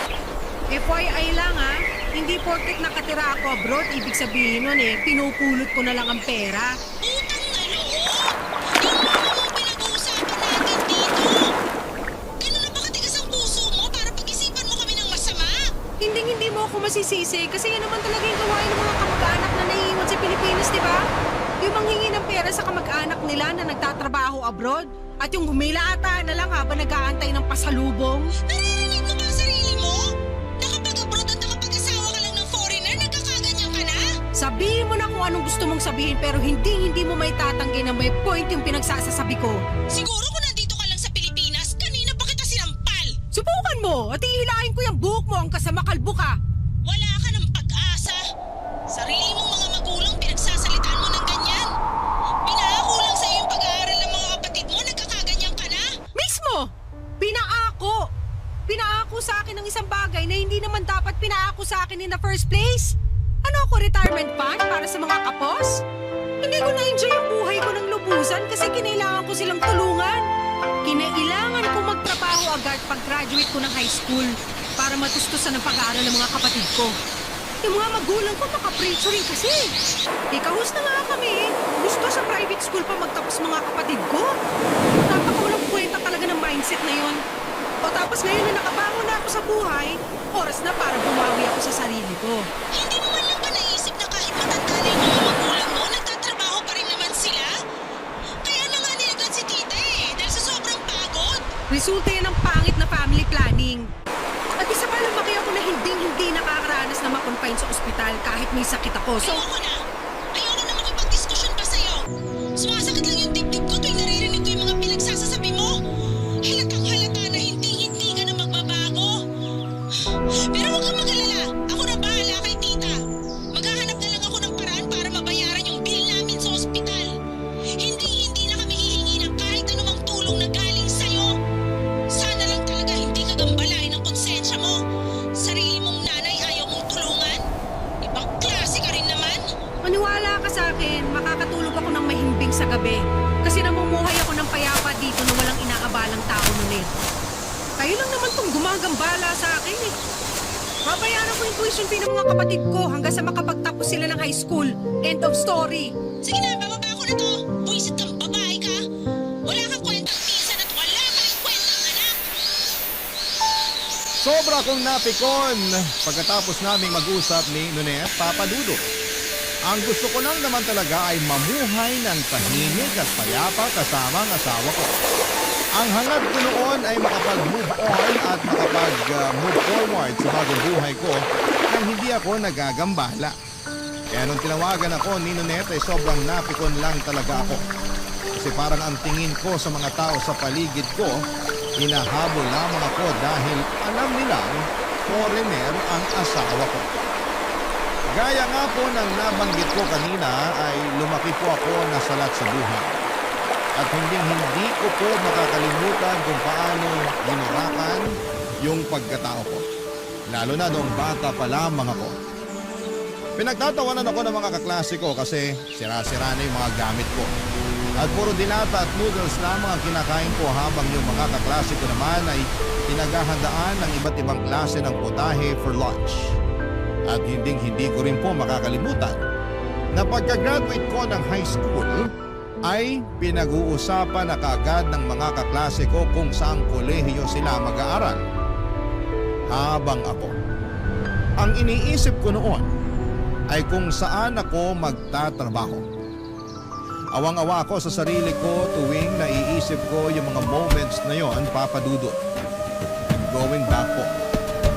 FYI lang ha, hindi porket nakatira ako abroad, ibig sabihin nun pinupulot ko na lang ang pera. Utang na loob! Yung mga mo pinag-uusapan natin dito! Ganun na ba katigas ang puso mo para pag-isipan mo kami ng masama? Hindi mo ako masisisi kasi yan naman talaga yung gawain ng mga kamag-anak na naiiwan sa Pilipinas, di ba? Yung manghingi ng pera sa kamag-anak nila na nagtatrabaho abroad at yung humilata na lang habang nag-aantay ng pasalubong. Naririnig mo ba ang sarili mo? Nakapag-abroad at nakapag-asawa ka lang ng foreigner, nagkakaganyan ka na? Sabihin mo na kung anong gusto mong sabihin pero hindi mo may tatanggi na may point yung pinagsasasabi ko. Siguro kung nandito ka lang sa Pilipinas, kanina pa kita sinampal! Subukan mo at ihilahin ko yung buhok mo hanggang sa makalbo ka. Wala ka ng pag-asa. Sarili mong mga magulang pinagsasalitaan mo ng ganyan. Pinaako lang sa'yo yung pag-aaral ng mga kapatid mo, nagkakaganyan ka na? Mismo! Pinaako! Pinaako sa akin ng isang bagay na hindi naman dapat pinaako sa akin in the first place. Ano ako, retirement fund para sa mga kapos? Hindi ko na-enjoy yung buhay ko ng lubusan kasi kinailangan ko silang tulungan. Kinailangan ko magtrabaho agad pag-graduate ko ng high school para matustusan ang pag-aaral ng mga kapatid ko. Yung mga magulang ko makaprecho rin kasi. Ikahus na nga kami. Gusto sa private school pa magtapos mga kapatid ko. Napakawalang kwenta talaga ng mindset na yon. O tapos ngayon na nakabangon na ako sa buhay, oras na para bumawi ako sa sarili ko. Hindi mo man lang ba naisip na kahit matanda na yung mga magulang mo, nagtatrabaho pa rin naman sila? Kaya na nga nilagad si tita dahil sa sobrang pagod. Resulta yan ng pangit na family planning. At isa pa lumaki ako na hindi nakakaranas na makonfine sa ospital kahit may sakit ako. So, Ayoko na makipag-diskusyon pa sa'yo. Sumasakit lang yung dibdib ko tuwing naririnig ko yung mga pinagsasasabi mo. Halatang-halata na hindi ka na magbabago. Pero huwag kang mag-alala. Ako na bahala kay tita. Maghahanap na lang ako ng paraan para mabayaran yung bill namin sa ospital. Hindi na kami hihingi ng kahit anumang tulong na galing sa'yo. Sana lang talaga hindi ka gambalain ang konsensya mo. Sarili mong nanay ayaw mong tulungan. Ibang klase ka rin naman. maniwala ka sa akin, makakatulog ako ng mahimbing sa gabi. Kasi namumuhay ako ng payapa dito na walang inaabalang tao nun eh. Kayo lang naman tong gumagambala sa akin eh. Babayaran ko yung tuition fee ng mga kapatid ko hanggang sa makapagtapos sila ng high school. End of story. Sige na, bababa ko na to. Buisit kang babae ka. Wala kang kwentang pinsan at wala ka rin kwentang anak. Sobra kong napikon pagkatapos naming mag-usap ni Nunet, Papa Dudo. Ang gusto ko lang naman talaga ay mamuhay ng tahimik at payapa kasama ang asawa ko. Ang hangad ko noon ay makapag-move on at makapag-move forward sa bagong buhay ko nang hindi ako nagagambala. Kaya nung tinawagan ako ni Nunet ay sobrang napikon lang talaga ako. Kasi parang ang tingin ko sa mga tao sa paligid ko, hinahabol lamang ako dahil alam nilang foreigner ang asawa ko. Gaya nga po ng nabanggit ko kanina ay lumaki po ako na salat sa buhay. At hindi ko po makakalimutan kung paano ginurakan yung pagkatao ko. Lalo na noong bata pa lamang ako. Pinagtatawanan ako ng mga kaklase ko kasi sira-sira na yung mga gamit ko. At puro dilata at noodles lamang ang kinakain ko habang yung mga kaklase ko naman ay pinaghahandaan ng iba't ibang klase ng potahe for lunch. At hindi ko rin po makakalimutan na pagka-graduate ko ng high school ay pinag-uusapan na kaagad ng mga kaklase ko kung saang kolehiyo sila mag-aaral. Habang ako, ang iniisip ko noon ay kung saan ako magtatrabaho. Awang-awa ako sa sarili ko tuwing naiisip ko yung mga moments na yon, Papa Dudut. And going back po.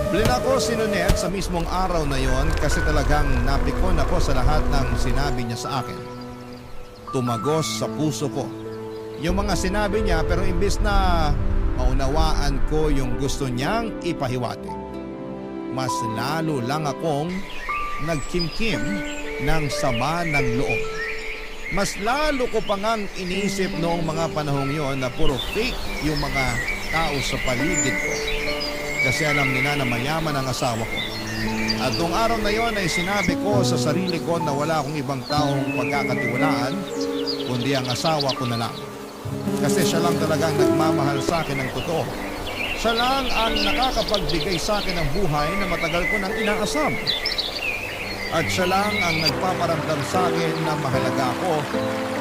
Plinako si Nunet sa mismong araw na yon kasi talagang napikon ako sa lahat ng sinabi niya sa akin. Tumagos sa puso ko yung mga sinabi niya, pero imbis na maunawaan ko yung gusto niyang ipahiwatig, mas lalo lang akong nagkimkim ng sama ng loob. Mas lalo ko pa ngang inisip noong mga panahong yon na puro fake yung mga tao sa paligid ko. Kasi alam nila na mayaman ang asawa ko. At noong araw na yon ay sinabi ko sa sarili ko na wala akong ibang taong pagkakatiwalaan kundi ang asawa ko na lang. Kasi siya lang talagang nagmamahal sa akin ng totoo. Siya lang ang nakakapagbigay sa akin ng buhay na matagal ko nang inaasam. At siya lang ang nagpaparamdam sa akin na mahalaga ako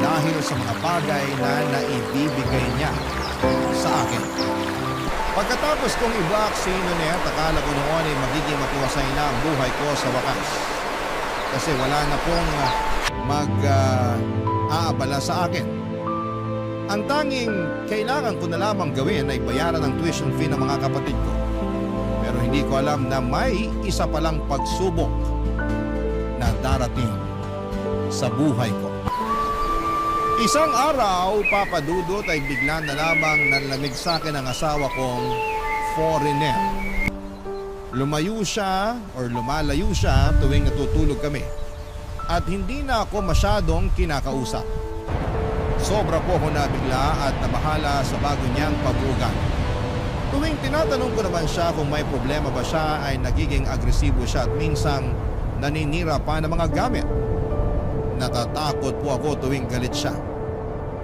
dahil sa mga bagay na naibibigay niya sa akin. Pagkatapos kong i-block si Nonet, akala ko noon ay magiging matiwasay na ang buhay ko sa wakas. Kasi wala na pong mag-aabala sa akin. Ang tanging kailangan ko na lamang gawin ay bayaran ang tuition fee ng mga kapatid ko. Pero hindi ko alam na may isa palang pagsubok na darating sa buhay ko. Isang araw, Papa Dudut, ay bigla na lamang nanlamig sa akin ang asawa kong foreigner. Lumalayo siya tuwing natutulog kami. At hindi na ako masyadong kinakausap. Sobra po ako nabigla at nabahala sa bago niyang pag-uugali. Tuwing tinatanong ko naman siya kung may problema ba siya, ay nagiging agresibo siya at minsang naninira pa ng mga gamit. Natatakot po ako tuwing galit siya.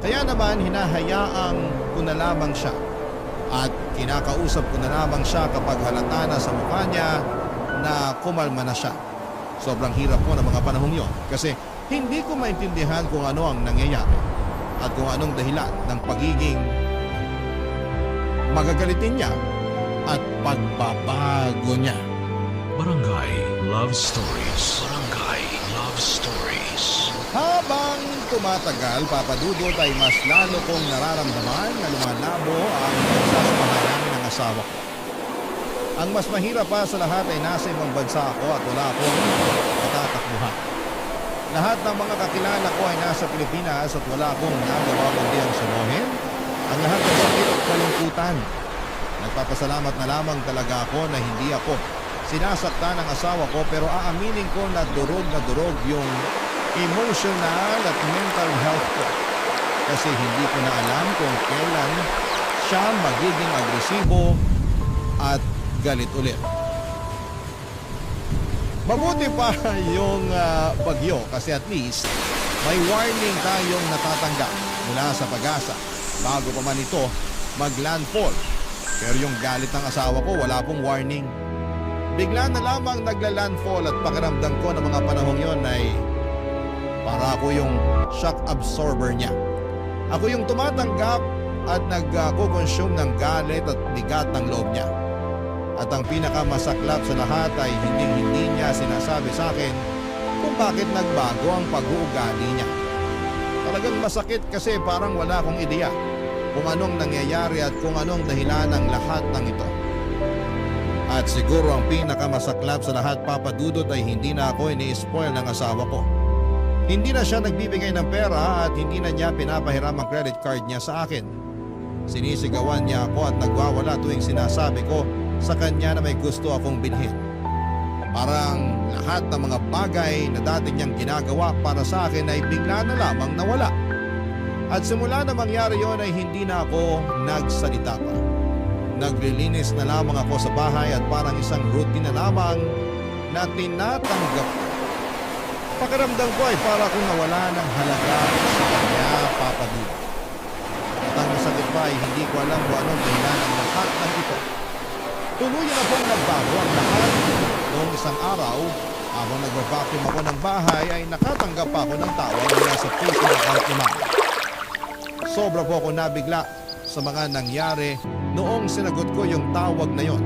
Kaya naman hinahayaan ko na lamang siya at kinakausap ko na lamang siya kapag halata na sa mukha niya na kumalma na siya. Sobrang hirap po ng mga panahong yon kasi hindi ko maintindihan kung ano ang nangyayari at kung anong dahilan ng pagiging magagalitin niya at pagbabago niya. Barangay Love Stories. Barangay Love Stories. Habang tumatagal, Papa Dudut, ay mas lalo kong nararamdaman na lumalabo ang pagsasamahan namin ng asawa ko. Ang mas mahirap pa sa lahat ay nasa ibang bansa ako at wala akong matatakbuhan. Lahat ng mga kakilala ko ay nasa Pilipinas at wala akong nagawa kundi ang suluhin ang lahat ng sakit at kalungkutan. Nagpapasalamat na lamang talaga ako na hindi ako sinasaktan ng asawa ko, pero aaminin ko na durog yung emotional at mental health ko. Kasi hindi ko na alam kung kailan siya magiging agresibo at galit ulit. Mabuti pa yung bagyo kasi at least may warning tayong natatanggap mula sa Pag-asa bago pa man ito mag-landfall. Pero yung galit ng asawa ko, wala pong warning. Bigla na lamang nagla-landfall at pakiramdam ko ng mga panahong yon ay para ako yung shock absorber niya. Ako yung tumatanggap at nagko-consume ng galit at bigat ng loob niya. At ang pinakamasaklap sa lahat ay hindi niya sinasabi sa akin kung bakit nagbago ang pag-uugali niya. Talagang masakit kasi parang wala akong ideya kung anong nangyayari at kung anong dahilan ng lahat ng ito. At siguro ang pinakamasaklap sa lahat, Papa Dudut, ay hindi na ako ini-spoil ng asawa ko. Hindi na siya nagbibigay ng pera at hindi na niya pinapahiram ang credit card niya sa akin. Sinisigawan niya ako at nagwawala tuwing sinasabi ko sa kanya na may gusto akong bilhin. Parang lahat ng mga bagay na dati niyang ginagawa para sa akin ay bigla na lamang nawala. At simula na mangyari yon ay hindi na ako nagsalita pa. Naglilinis na lamang ako sa bahay at parang isang routine na lamang na tinatanggap ko. Pakiramdam ko ay para kung nawala ng halaga sa kanya, Papa Dudut. At ang masakit pa ay hindi ko alam kung anong dahilan ng lahat ng ito. Tuluyan na pong nagbago ang lahat. Noong isang araw, habang nag-vacuum ako ng bahay, ay nakatanggap pa ako ng tawag mula sa Facebook account ni Mama. Sobra po ako nabigla sa mga nangyari noong sinagot ko yung tawag na yon.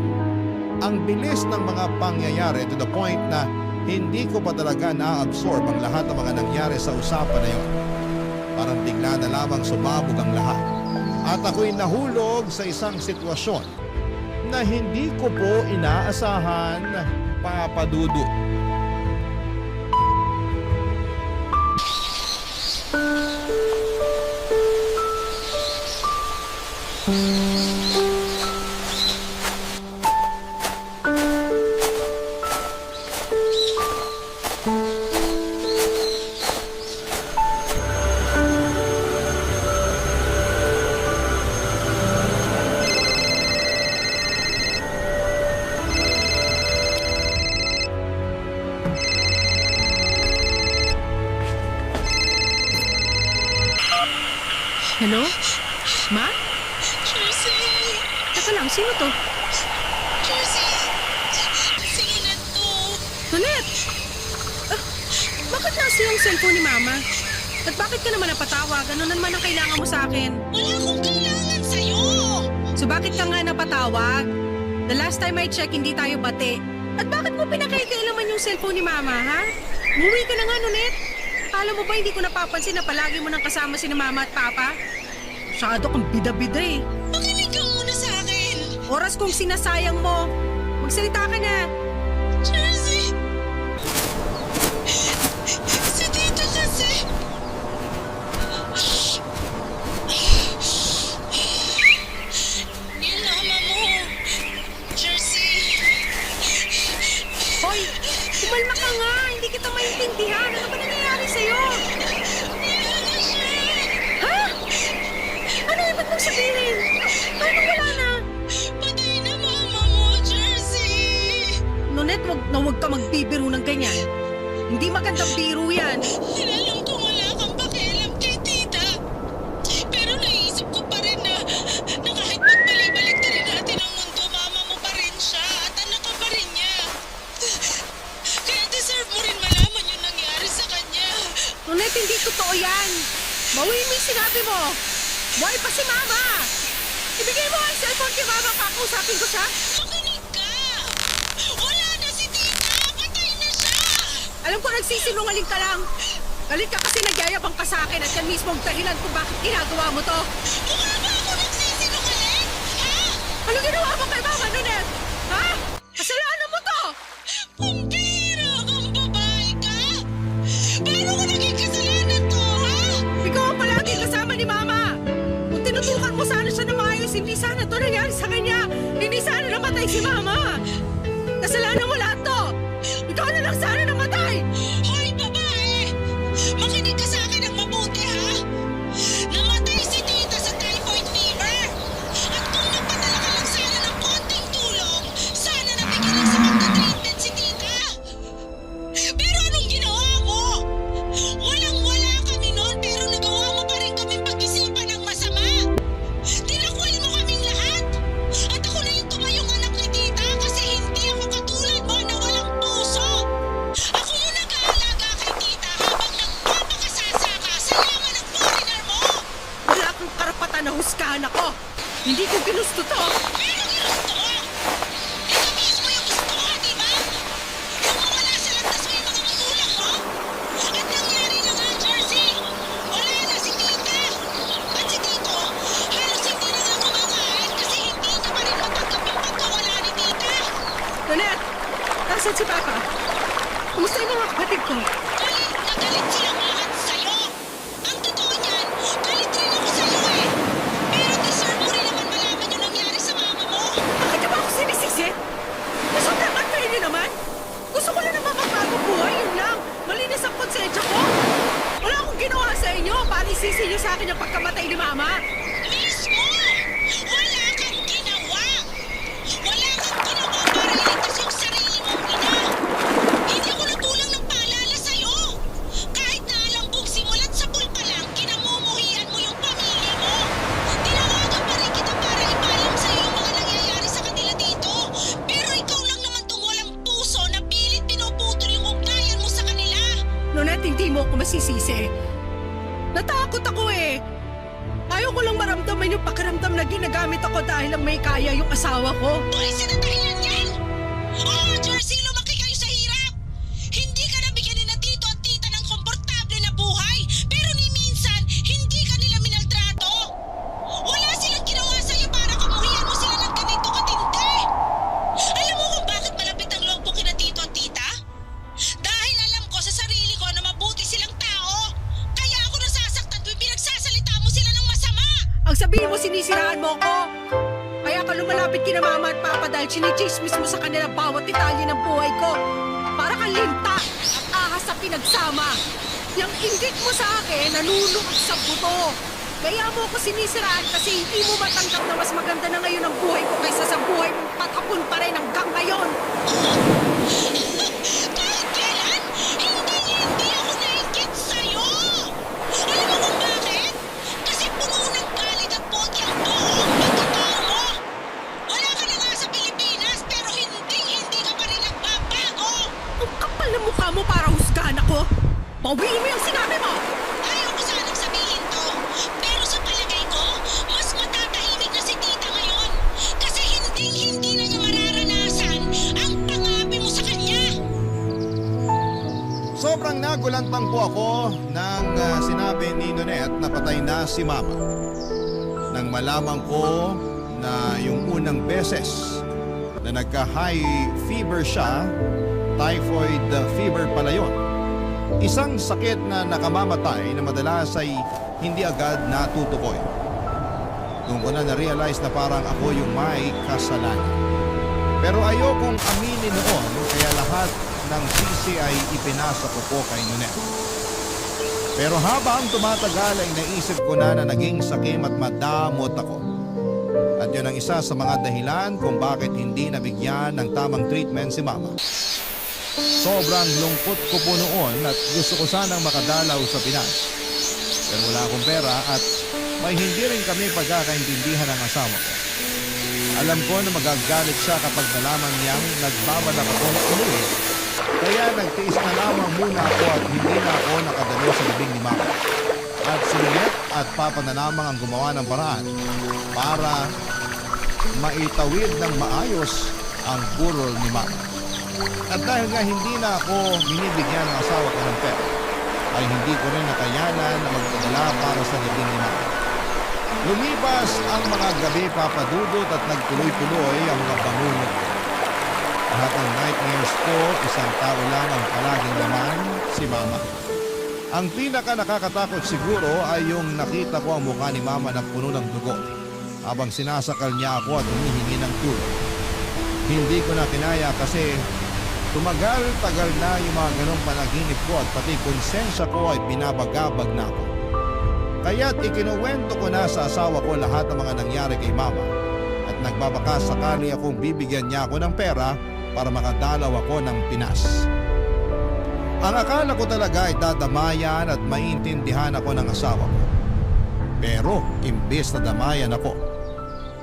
Ang bilis ng mga pangyayari to the point na hindi ko pa talaga na-absorb ang lahat ng mga nangyari sa usapan na yon. Parang bigla na lamang sumabog ang lahat. At ako'y nahulog sa isang sitwasyon na hindi ko po inaasahan, Papa Dudut. Hello? Ma? Jersey! Teka lang, sino to? Jersey! Singilan to! Nonette! Bakit nasa yung cellphone ni Mama? At bakit ka naman napatawag? Ano naman ang kailangan mo sa akin? Wala akong kailangan sa'yo! So bakit ka nga napatawag? The last time I check, hindi tayo bate. At bakit mo pinakailaman yung cellphone ni Mama, ha? Umuwi ka na nga, Nonette. Akala mo ba hindi ko napapansin na palagi mo nang kasama si Mama at Papa? Masyado kang bida-bida eh. Makinig ka muna sa akin! Oras kong sinasayang mo. Magsalita ka na. Jersey! Si Tita kasi... Yung mama mo. Jersey! Hoy, kumalma ka nga. Hindi kita maintindihan. Ano ba nangyayari sa'yo? Wala na siya! Ha? Ano ibig mong sabihin? Paano wala na? Patay na mama mo, Jersey! Nonette, wag ka magbibiro ng ganyan. Hindi magandang biro yan. Alam ko wala kang pakialam kay tita. Pero naisip ko pa rin na kahit pagbalik-balik na rin natin ang mundo, mama mo pa rin siya at anak ka pa rin niya. Kaya deserve mo rin malaman yung nangyari sa kanya. Nonette, hindi totoo yan. Bawiin mo yung sinabi mo. Buhay pa si Mama. Ibigay mo ang cellphone kay Mama. Kakausapin ko siya. Makinig ka! Wala na si tita! Patay na siya! Alam ko nagsisinungaling ka lang. Galit ka kasi nagyayabang ka sa akin at yan mismo ang dahilan kung bakit ginagawa mo to. Mukha ba ako nagsisinungaling? Ha? Ano ginawa mo kay Mama, Nonette? Ha? Kasalanan mo to! Pampira kang babae ka! Paano ko naging kasalanan to, ha? Ikaw ang palagi kasama ni Mama. Kung tinutukan mo sana siya na maayos, hindi sana to nangyari sa kanya. Hindi sana namatay si Mama. Kasalanan mo lahat to. Ikaw na lang sana namatay. Hoy, babae! Makinig ka sa akin ng mabuti, ha? Namatay si tita sa typhoid fever. At kung nagpadala ka lang sana ng konting tulong, sana nabigyan ng sapat na treatment si tita. Pero anong ginawa mo? Walang-wala kami noon pero nagawa mo pa rin kaming pag-isipan ng masama. Tinakwil mo kaming lahat. At ako na yung tumayong anak ni tita kasi hindi ako katulad mo na walang puso. Ako yung nag-aalaga kay tita habang nagpapakasasa ka sa yaman ng foreigner mo. Wala kang karapatan na husgahan ako. Hindi ko ginusto to. Pero ginusto mo. Ito mismo yung gusto mo, di ba? Yung mawala sa landas mo yung mga magulang mo. At nangyari na nga, Jersey. Wala na si tita. At si tito, halos hindi na nga kumakain kasi hindi niya pa rin matanggap yung pagkawala ni tita. Nonette, nasan si Papa? Kumusta yung mga kapatid ko? Galit na galit silang lahat sa'yo. Ang totoo niyan, galit rin ako sa'yo eh. Pero deserve mo rin naman malaman yung nangyari sa mama mo. Bakit ka ba ako sinisisi? Sobrang unfair niyo naman. Gusto ko lang naman magbagong buhay, yun lang. Malinis ang konsensya ko. Wala akong ginawa sa inyo. Para isisi niyo sa akin yung pagkamatay ni Mama. Mismo! Wala kang ginawa! Wala kang ginawa para iligtas yung sarili mong ina! Hindi ako nagkulang ng paalala sa'yo! Kahit na alambog simulat sa pulpa lang, kinamumuhian mo yung pamilya mo! Tinawagan pa rin kita para ipalam sa'yo yung mga nangyayari sa kanila dito! Pero ikaw lang naman tong walang puso na pilit pinuputol yung ugnayan mo sa kanila! Nonette, hindi mo ako masisisi. Natakot ako eh. Ayaw ko lang maramdaman yung pakiramdam na ginagamit ako dahil lang may kaya yung asawa ko. Tulisin ang dahilan yan! Oo, Jersey, lumaki kayo sa hirap! Hindi ka nabigyan ni na tito at tita ng komportable na buhay, pero ni minsan, hindi ka nila minaltrato! Wala silang ginawa sa'yo para kamuhian mo sila ng ganito katindi! Alam mo kung bakit malapit ang loob mo kina tito at tita? Dahil alam ko sa sarili ko na mabuti silang tao! Kaya ako nasasaktan tuwing pinagsasalita mo sila ng masama! Ang sabihin mo sinisisi sinisiraan mo ko. Kaya ka lumalapit kina mama at papa dahil chinichismis mo sa kanila bawat detalye ng buhay ko. Para kang linta at ahas sa pinagsama. Yung inggit mo sa akin, nanunukot sa buto. Kaya mo ako sinisiraan kasi hindi mo matanggap na mas maganda na ngayon ang buhay ko kaysa sa buhay mong patapon pa rin hanggang ngayon. Kahit kailan, hindi ako nainggit sa'yo! Alam mo kung bakit? Kasi puno ng galit at pogi ang buong pagkatao mo! Wala ka na nga sa Pilipinas pero hindi ka pa rin nagbabago! Ang kapal na mukha mo para husgahan ako. Bawiin mo yung sinabi mo! Ayaw ko sanang sabihin to, pero sa palagay ko, mas matatahimik na si tita ngayon. Kasi hindi na niya mararanasan ang pangapi mo sa kanya. Sobrang nagulantang po ako nang sinabi ni Nonette na patay na si Mama. Nang malaman ko na yung unang beses na nagka-high fever siya, typhoid fever pala yun. Isang sakit na nakamamatay na madalas ay hindi agad natutukoy. Doon ko na na-realize na parang ako yung may kasalanan. Pero ayokong aminin noon kaya lahat ng sisi ay ipinasa ko po kay Nonette. Pero habang tumatagal ay naisip ko na naging sakim at madamot ako. At yun ang isa sa mga dahilan kung bakit hindi nabigyan ng tamang treatment si Mama. Sobrang lungkot ko po noon at gusto ko sanang makadalaw sa Pinas. Pero wala akong pera at may hindi rin kami pagkakaintindihan ng asawa ko. Alam ko na magagalit siya kapag nalaman niyang nagbabalak akong umuwi. Kaya nagtiis na lamang muna ako at hindi na ako nakadalo sa libing ni Mama. At si Nonette at Papa na lamang ang gumawa ng paraan para maitawid ng maayos ang burol ni Mama. At dahil nga hindi na ako binibigyan ng asawa ko ng pera, ay hindi ko rin nakayanan na magpadala para sa libing ni Mama. Lumipas ang mga gabi papadudot at nagtuloy-tuloy ang mga bangungot. Lahat ng nightmares ko, isang tao lang ang palaging laman, si Mama. Ang pinaka nakakatakot siguro ay yung nakita ko ang mukha ni Mama na puno ng dugo habang sinasakal niya ako at humihingi ng tulong. Hindi ko na kinaya kasi tumagal-tagal na yung mga ganong panaginip ko at pati konsensya ko ay binabagabag na ako. Kaya't ikinuwento ko na sa asawa ko lahat ng mga nangyari kay Mama at nagbabaka sakali akong bibigyan niya ako ng pera para makadalaw ako ng Pinas. Ang akala ko talaga ay dadamayan at maintindihan ako ng asawa ko. Pero imbes na damayan ako,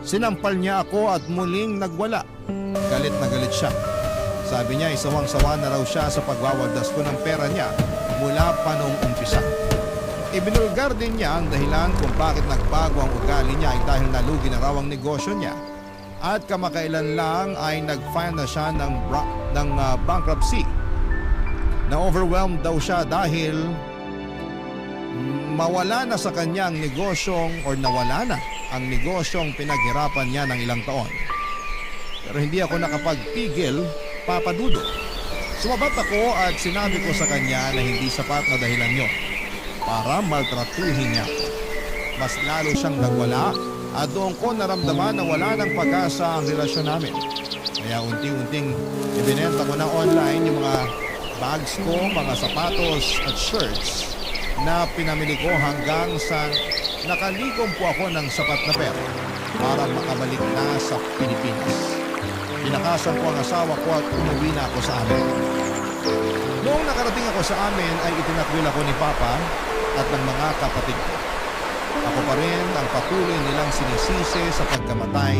sinampal niya ako at muling nagwala. Galit na galit siya. Sabi niya isawang-sawa na raw siya sa pagwawadas ko ng pera niya mula pa noong umpisa. Ibinulgar din niya ang dahilan kung bakit nagbago ang ugali niya ay dahil nalugi na raw ang negosyo niya at kamakailan lang ay nag-file na siya ng bankruptcy. Na-overwhelmed daw siya dahil mawala na sa kanyang negosyong or nawala na ang negosyong pinaghirapan niya ng ilang taon. Pero hindi ako nakapagpigil, Papa Dudo. Sumabat ako at sinabi ko sa kanya na hindi sapat na dahilan yun para maltratuhin niya ako. Mas lalo siyang nagwala at doon ko naramdaman na wala ng pag-asa ang relasyon namin. Kaya unti-unting ibinenta ko na online yung mga bags ko, mga sapatos at shirts na pinamili ko hanggang sa nakaligom po ako ng sapat na pera para makabalik na sa Pilipinas. Pinakasan ko ang asawa ko at umuwi na ako sa amin. Noong nakarating ako sa amin ay itinakwil ako ni Papa at ng mga kapatid ko. Ako pa rin ang patuloy nilang sinisisi sa pagkamatay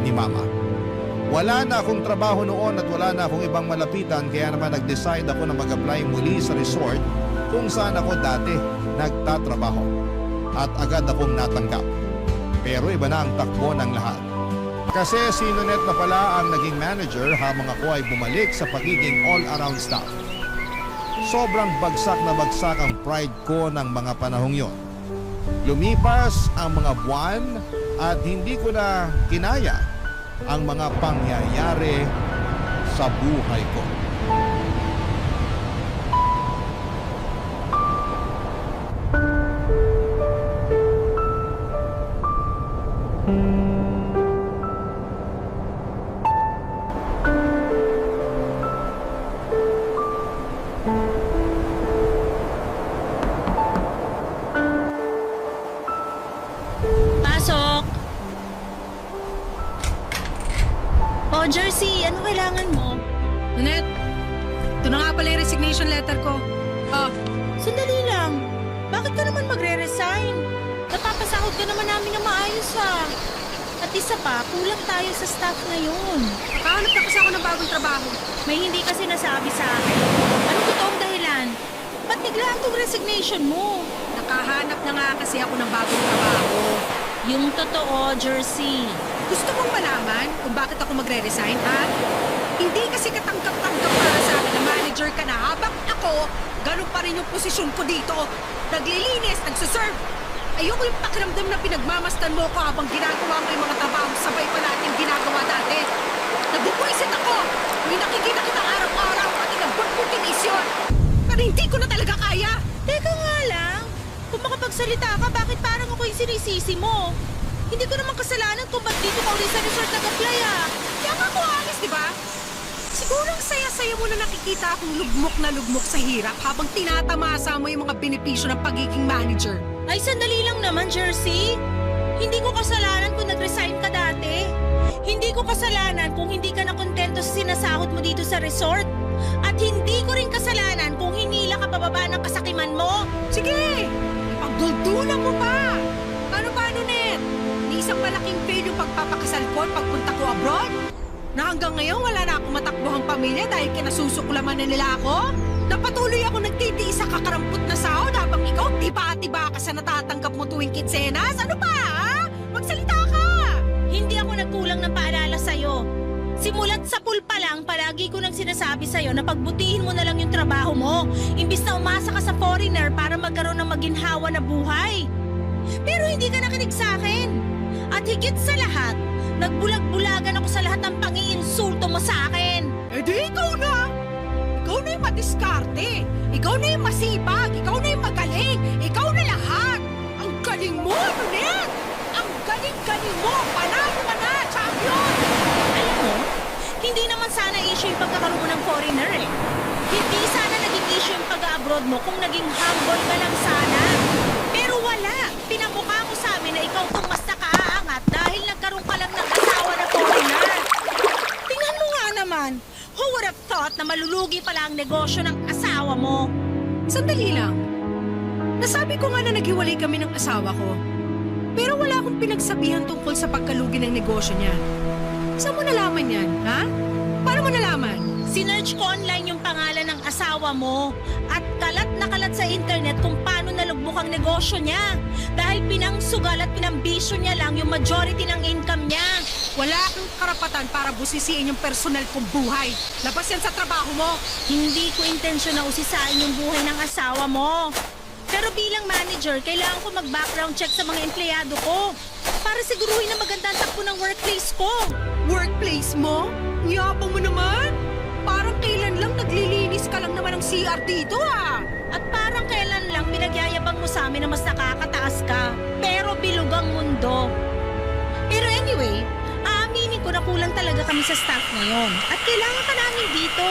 ni Mama. Wala na akong trabaho noon at wala na akong ibang malapitan kaya naman nag-decide ako na mag-apply muli sa resort kung saan ako dati nagtatrabaho. At agad akong natanggap. Pero iba na ang takbo ng lahat. Kasi si Nonette na pala ang naging manager habang ako ay bumalik sa pagiging all-around staff. Sobrang bagsak na bagsak ang pride ko ng mga panahong yon. Lumipas ang mga buwan at hindi ko na kinaya ang mga pangyayari sa buhay ko. Pasok! Oh, Jersey, ano kailangan mo? Nonette, ito na nga pala yung resignation letter ko. Oh, Sandali lang. Bakit ka naman magre-resign? Napapasahod ka naman namin ng maayos At isa pa, kulang tayo sa staff ngayon. nakahanap na kasi ako ng bagong trabaho. May hindi kasi nasabi sa akin. Anong totoong dahilan? Ba't biglaan tong resignation mo? Nakahanap na nga kasi ako ng bagong trabaho. Yung totoo, Jersey. Gusto mong malaman kung bakit ako magre-resign, ha? Hindi kasi katanggap-tanggap para sa akin na manager ka na habang ako, ganun pa rin yung posisyon ko dito. Naglilinis, nagsuserve. Ayoko yung pakiramdam na pinagmamastan mo ko habang ginagawa mo yung mga trabaho sabay pa natin ginagawa dati. Nagbubuisit ako. May nakikita kita araw-araw at nagbubuting isyon. Pero hindi ko na talaga kaya. Teka nga lang. Kung makapagsalita ka, bakit parang ako yung sinisisi mo? Hindi ko naman kasalanan kung ba't dito ka ulit sa resort nag-apply Kaya nga ako alis, di ba? Siguro ang saya-saya mo na nakikita akong lugmok sa hirap habang tinatamasa mo yung mga benepisyo ng pagiging manager. Ay, sandali lang naman, Jersey. Hindi ko kasalanan kung nag-resign ka dati. Hindi ko kasalanan kung hindi ka na kontento sa sinasahod mo dito sa resort. At hindi ko rin kasalanan kung hinila ka pababa ng kasakiman mo. Sige! Ipagduldulan mo pa! Paano, Net? Ni isang malaking fail yung pagpapakasal ko at pagpunta ko abroad? Na hanggang ngayon wala na akong matakbuhang pamilya dahil kinasusuklaman na nila ako? Napatuloy ako nagtitiis sa kakarampot na sahod habang ikaw tiba-tiba ka sa natatanggap mo tuwing kitsenas? Ano pa, ha? Magsalita ka! Hindi ako nagkulang ng paalala sa'yo. Simulat sa pool pa lang, palagi ko nang sinasabi sa'yo na pagbutihin mo na lang yung trabaho mo, imbis na umasa ka sa foreigner para magkaroon ng maginhawa na buhay. Pero hindi ka nakinig sa akin. At higit sa lahat, nagbulag-bulagan ako sa lahat ng pang-iinsulto mo sa akin. Eh di ikaw na! Ikaw na yung madiskarte! Ikaw na yung masipag! Ikaw na yung magaling! Ikaw na lahat! Ang galing mo, Nunet! Ang galing-galing mo! Panalo ka na! Champion! Alam mo, hindi naman sana issue yung pagkakaroon mo ng foreigner eh. Hindi sana naging issue yung pag-abroad mo kung naging humble ka lang sana. Pero wala. Pinamukha mo sa amin na ikaw tong mas nakaaangat dahil nagkaroon ka lang ng asawa na foreigner. Tingnan mo nga naman. Who would have thought na malulugi pala ang negosyo ng asawa mo? Sandali lang. Nasabi ko nga na naghiwalay kami ng asawa ko. Pero wala akong pinagsabihan tungkol sa pagkalugi ng negosyo niya. Saan mo nalaman yan, ha? Paano mo nalaman? Sinearch ko online yung pangalan ng asawa mo at kalat na kalat sa internet kung paano nalugbok ang negosyo niya. Dahil pinangsugal at pinambisyo niya lang yung majority ng income niya. Wala kang karapatan para busisiin yung personal kong buhay. Labas yan sa trabaho mo. Hindi ko intensyon na usisain yung buhay ng asawa mo. Pero bilang manager, kailangan ko mag-background check sa mga empleyado ko para siguruhin na maganda ang takbo ng workplace ko. Workplace mo? Yabang mo naman. Parang kailan lang naglilinis ka lang naman ng CR dito, ha? At parang kailan lang pinagyayabang mo sa amin na mas nakakataas ka, pero bilog ang mundo. Pero anyway, aaminin ko na kulang talaga kami sa staff ngayon at kailangan ka namin dito.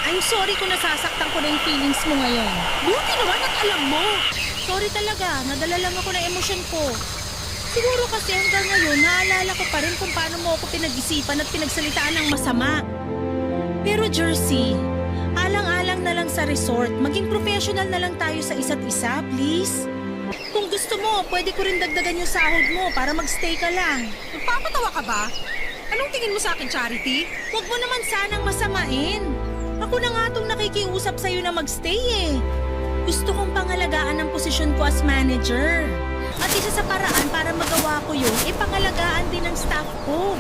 I'm sorry kung nasasaktan ko na yung feelings mo ngayon. Buti naman at alam mo. Sorry talaga, nadala lang ako ng emosyon ko. Siguro kasi hanggang ngayon, naalala ko pa rin kung paano mo ako pinag-isipan at pinagsalitaan ng masama. Pero Jersey, alang-alang na lang sa resort, maging professional na lang tayo sa isa't isa, please. Kung gusto mo, pwede ko rin dagdagan yung sahod mo para magstay ka lang. Magpapatawa ka ba? Anong tingin mo sa akin, Charity? Huwag mo naman sanang masamain. Ako na nga itong nakikiusap sa'yo na magstay eh. Gusto kong pangalagaan ang posisyon ko as manager. At isa sa paraan para magawa ko yun, pangalagaan din ng staff ko.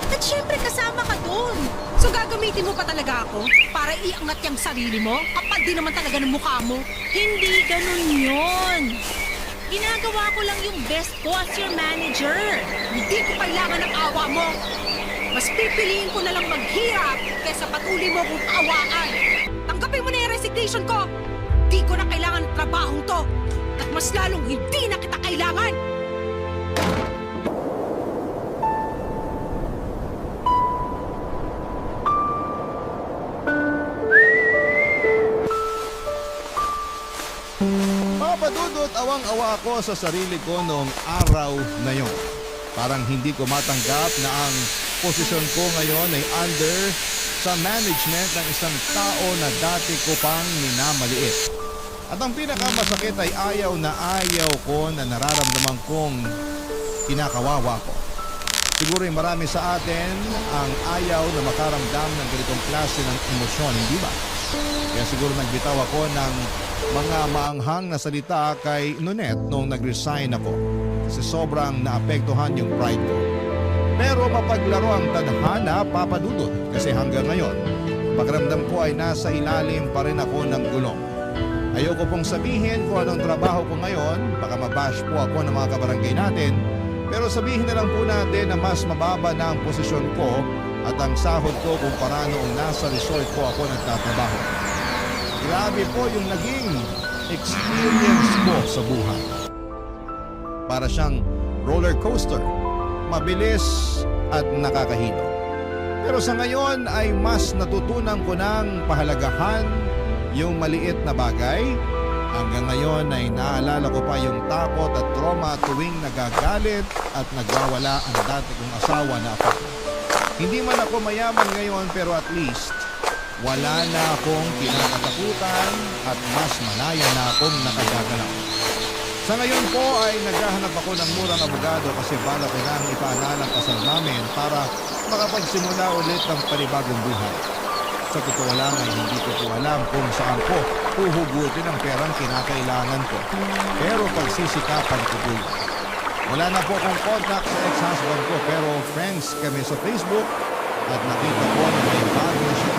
At syempre kasama ka dun. So gagamitin mo pa talaga ako para iangat yung sarili mo? Kapal din naman talaga ng mukha mo. Hindi ganun yun. Ginagawa ko lang yung best ko as your manager. Hindi ko kailangan ng awa mo. Mas pipiliin ko na lang maghirap kaysa patuloy mo kong kaawaan. Tanggapin mo na yung resignation ko. Di ko na kailangan ng trabahong to. At mas lalong hindi na kita kailangan. ako sa sarili ko noong araw na yon. Parang hindi ko matanggap na ang posisyon ko ngayon ay under sa management ng isang tao na dati ko pang minamaliit. At ang pinakamasakit ay ayaw ko na nararamdaman kong kinakawawa ko. Siguro yung marami sa atin ang ayaw na makaramdam ng ganitong klase ng emosyon, hindi ba? Kaya siguro nagbitaw ako ng mga maanghang na salita kay Nonet nung nag-resign ako kasi sobrang naapektuhan yung pride ko. Pero mapaglaro ang tadhana, Papa Dudut, kasi hanggang ngayon, pakiramdam ko ay nasa ilalim pa rin ako ng gulong. Ayoko pong sabihin kung anong trabaho ko ngayon, baka mabash po ako ng mga kabarangay natin, pero sabihin na lang po natin na mas mababa na ang posisyon ko at ang sahod ko kumpara noong nasa resort po ako nagtatrabaho. Grabe po yung naging experience ko sa buhay. Para siyang roller coaster, mabilis at nakakahilo. Pero sa ngayon ay mas natutunan ko ng pahalagahan yung maliit na bagay. Hanggang ngayon ay naalala ko pa yung takot at trauma tuwing nagagalit at nagwawala ang dati kong asawa na ako. Hindi man ako mayaman ngayon pero at least wala na akong kinakatakutan at mas malaya na akong nakagagalaw. Sa ngayon po ay naghahanap ako ng murang abogado kasi bala ko nang ipaalala ang kasal namin para makapagsimula ulit ng panibagong buhay. Sa totoo lang ay hindi ko po alam kung saan ko huhugutin ang perang kinakailangan ko. Pero pagsisikapan ko po yun. Wala na po akong contact sa ex-husband ko pero friends kami sa Facebook at nakita ko na may bago na siya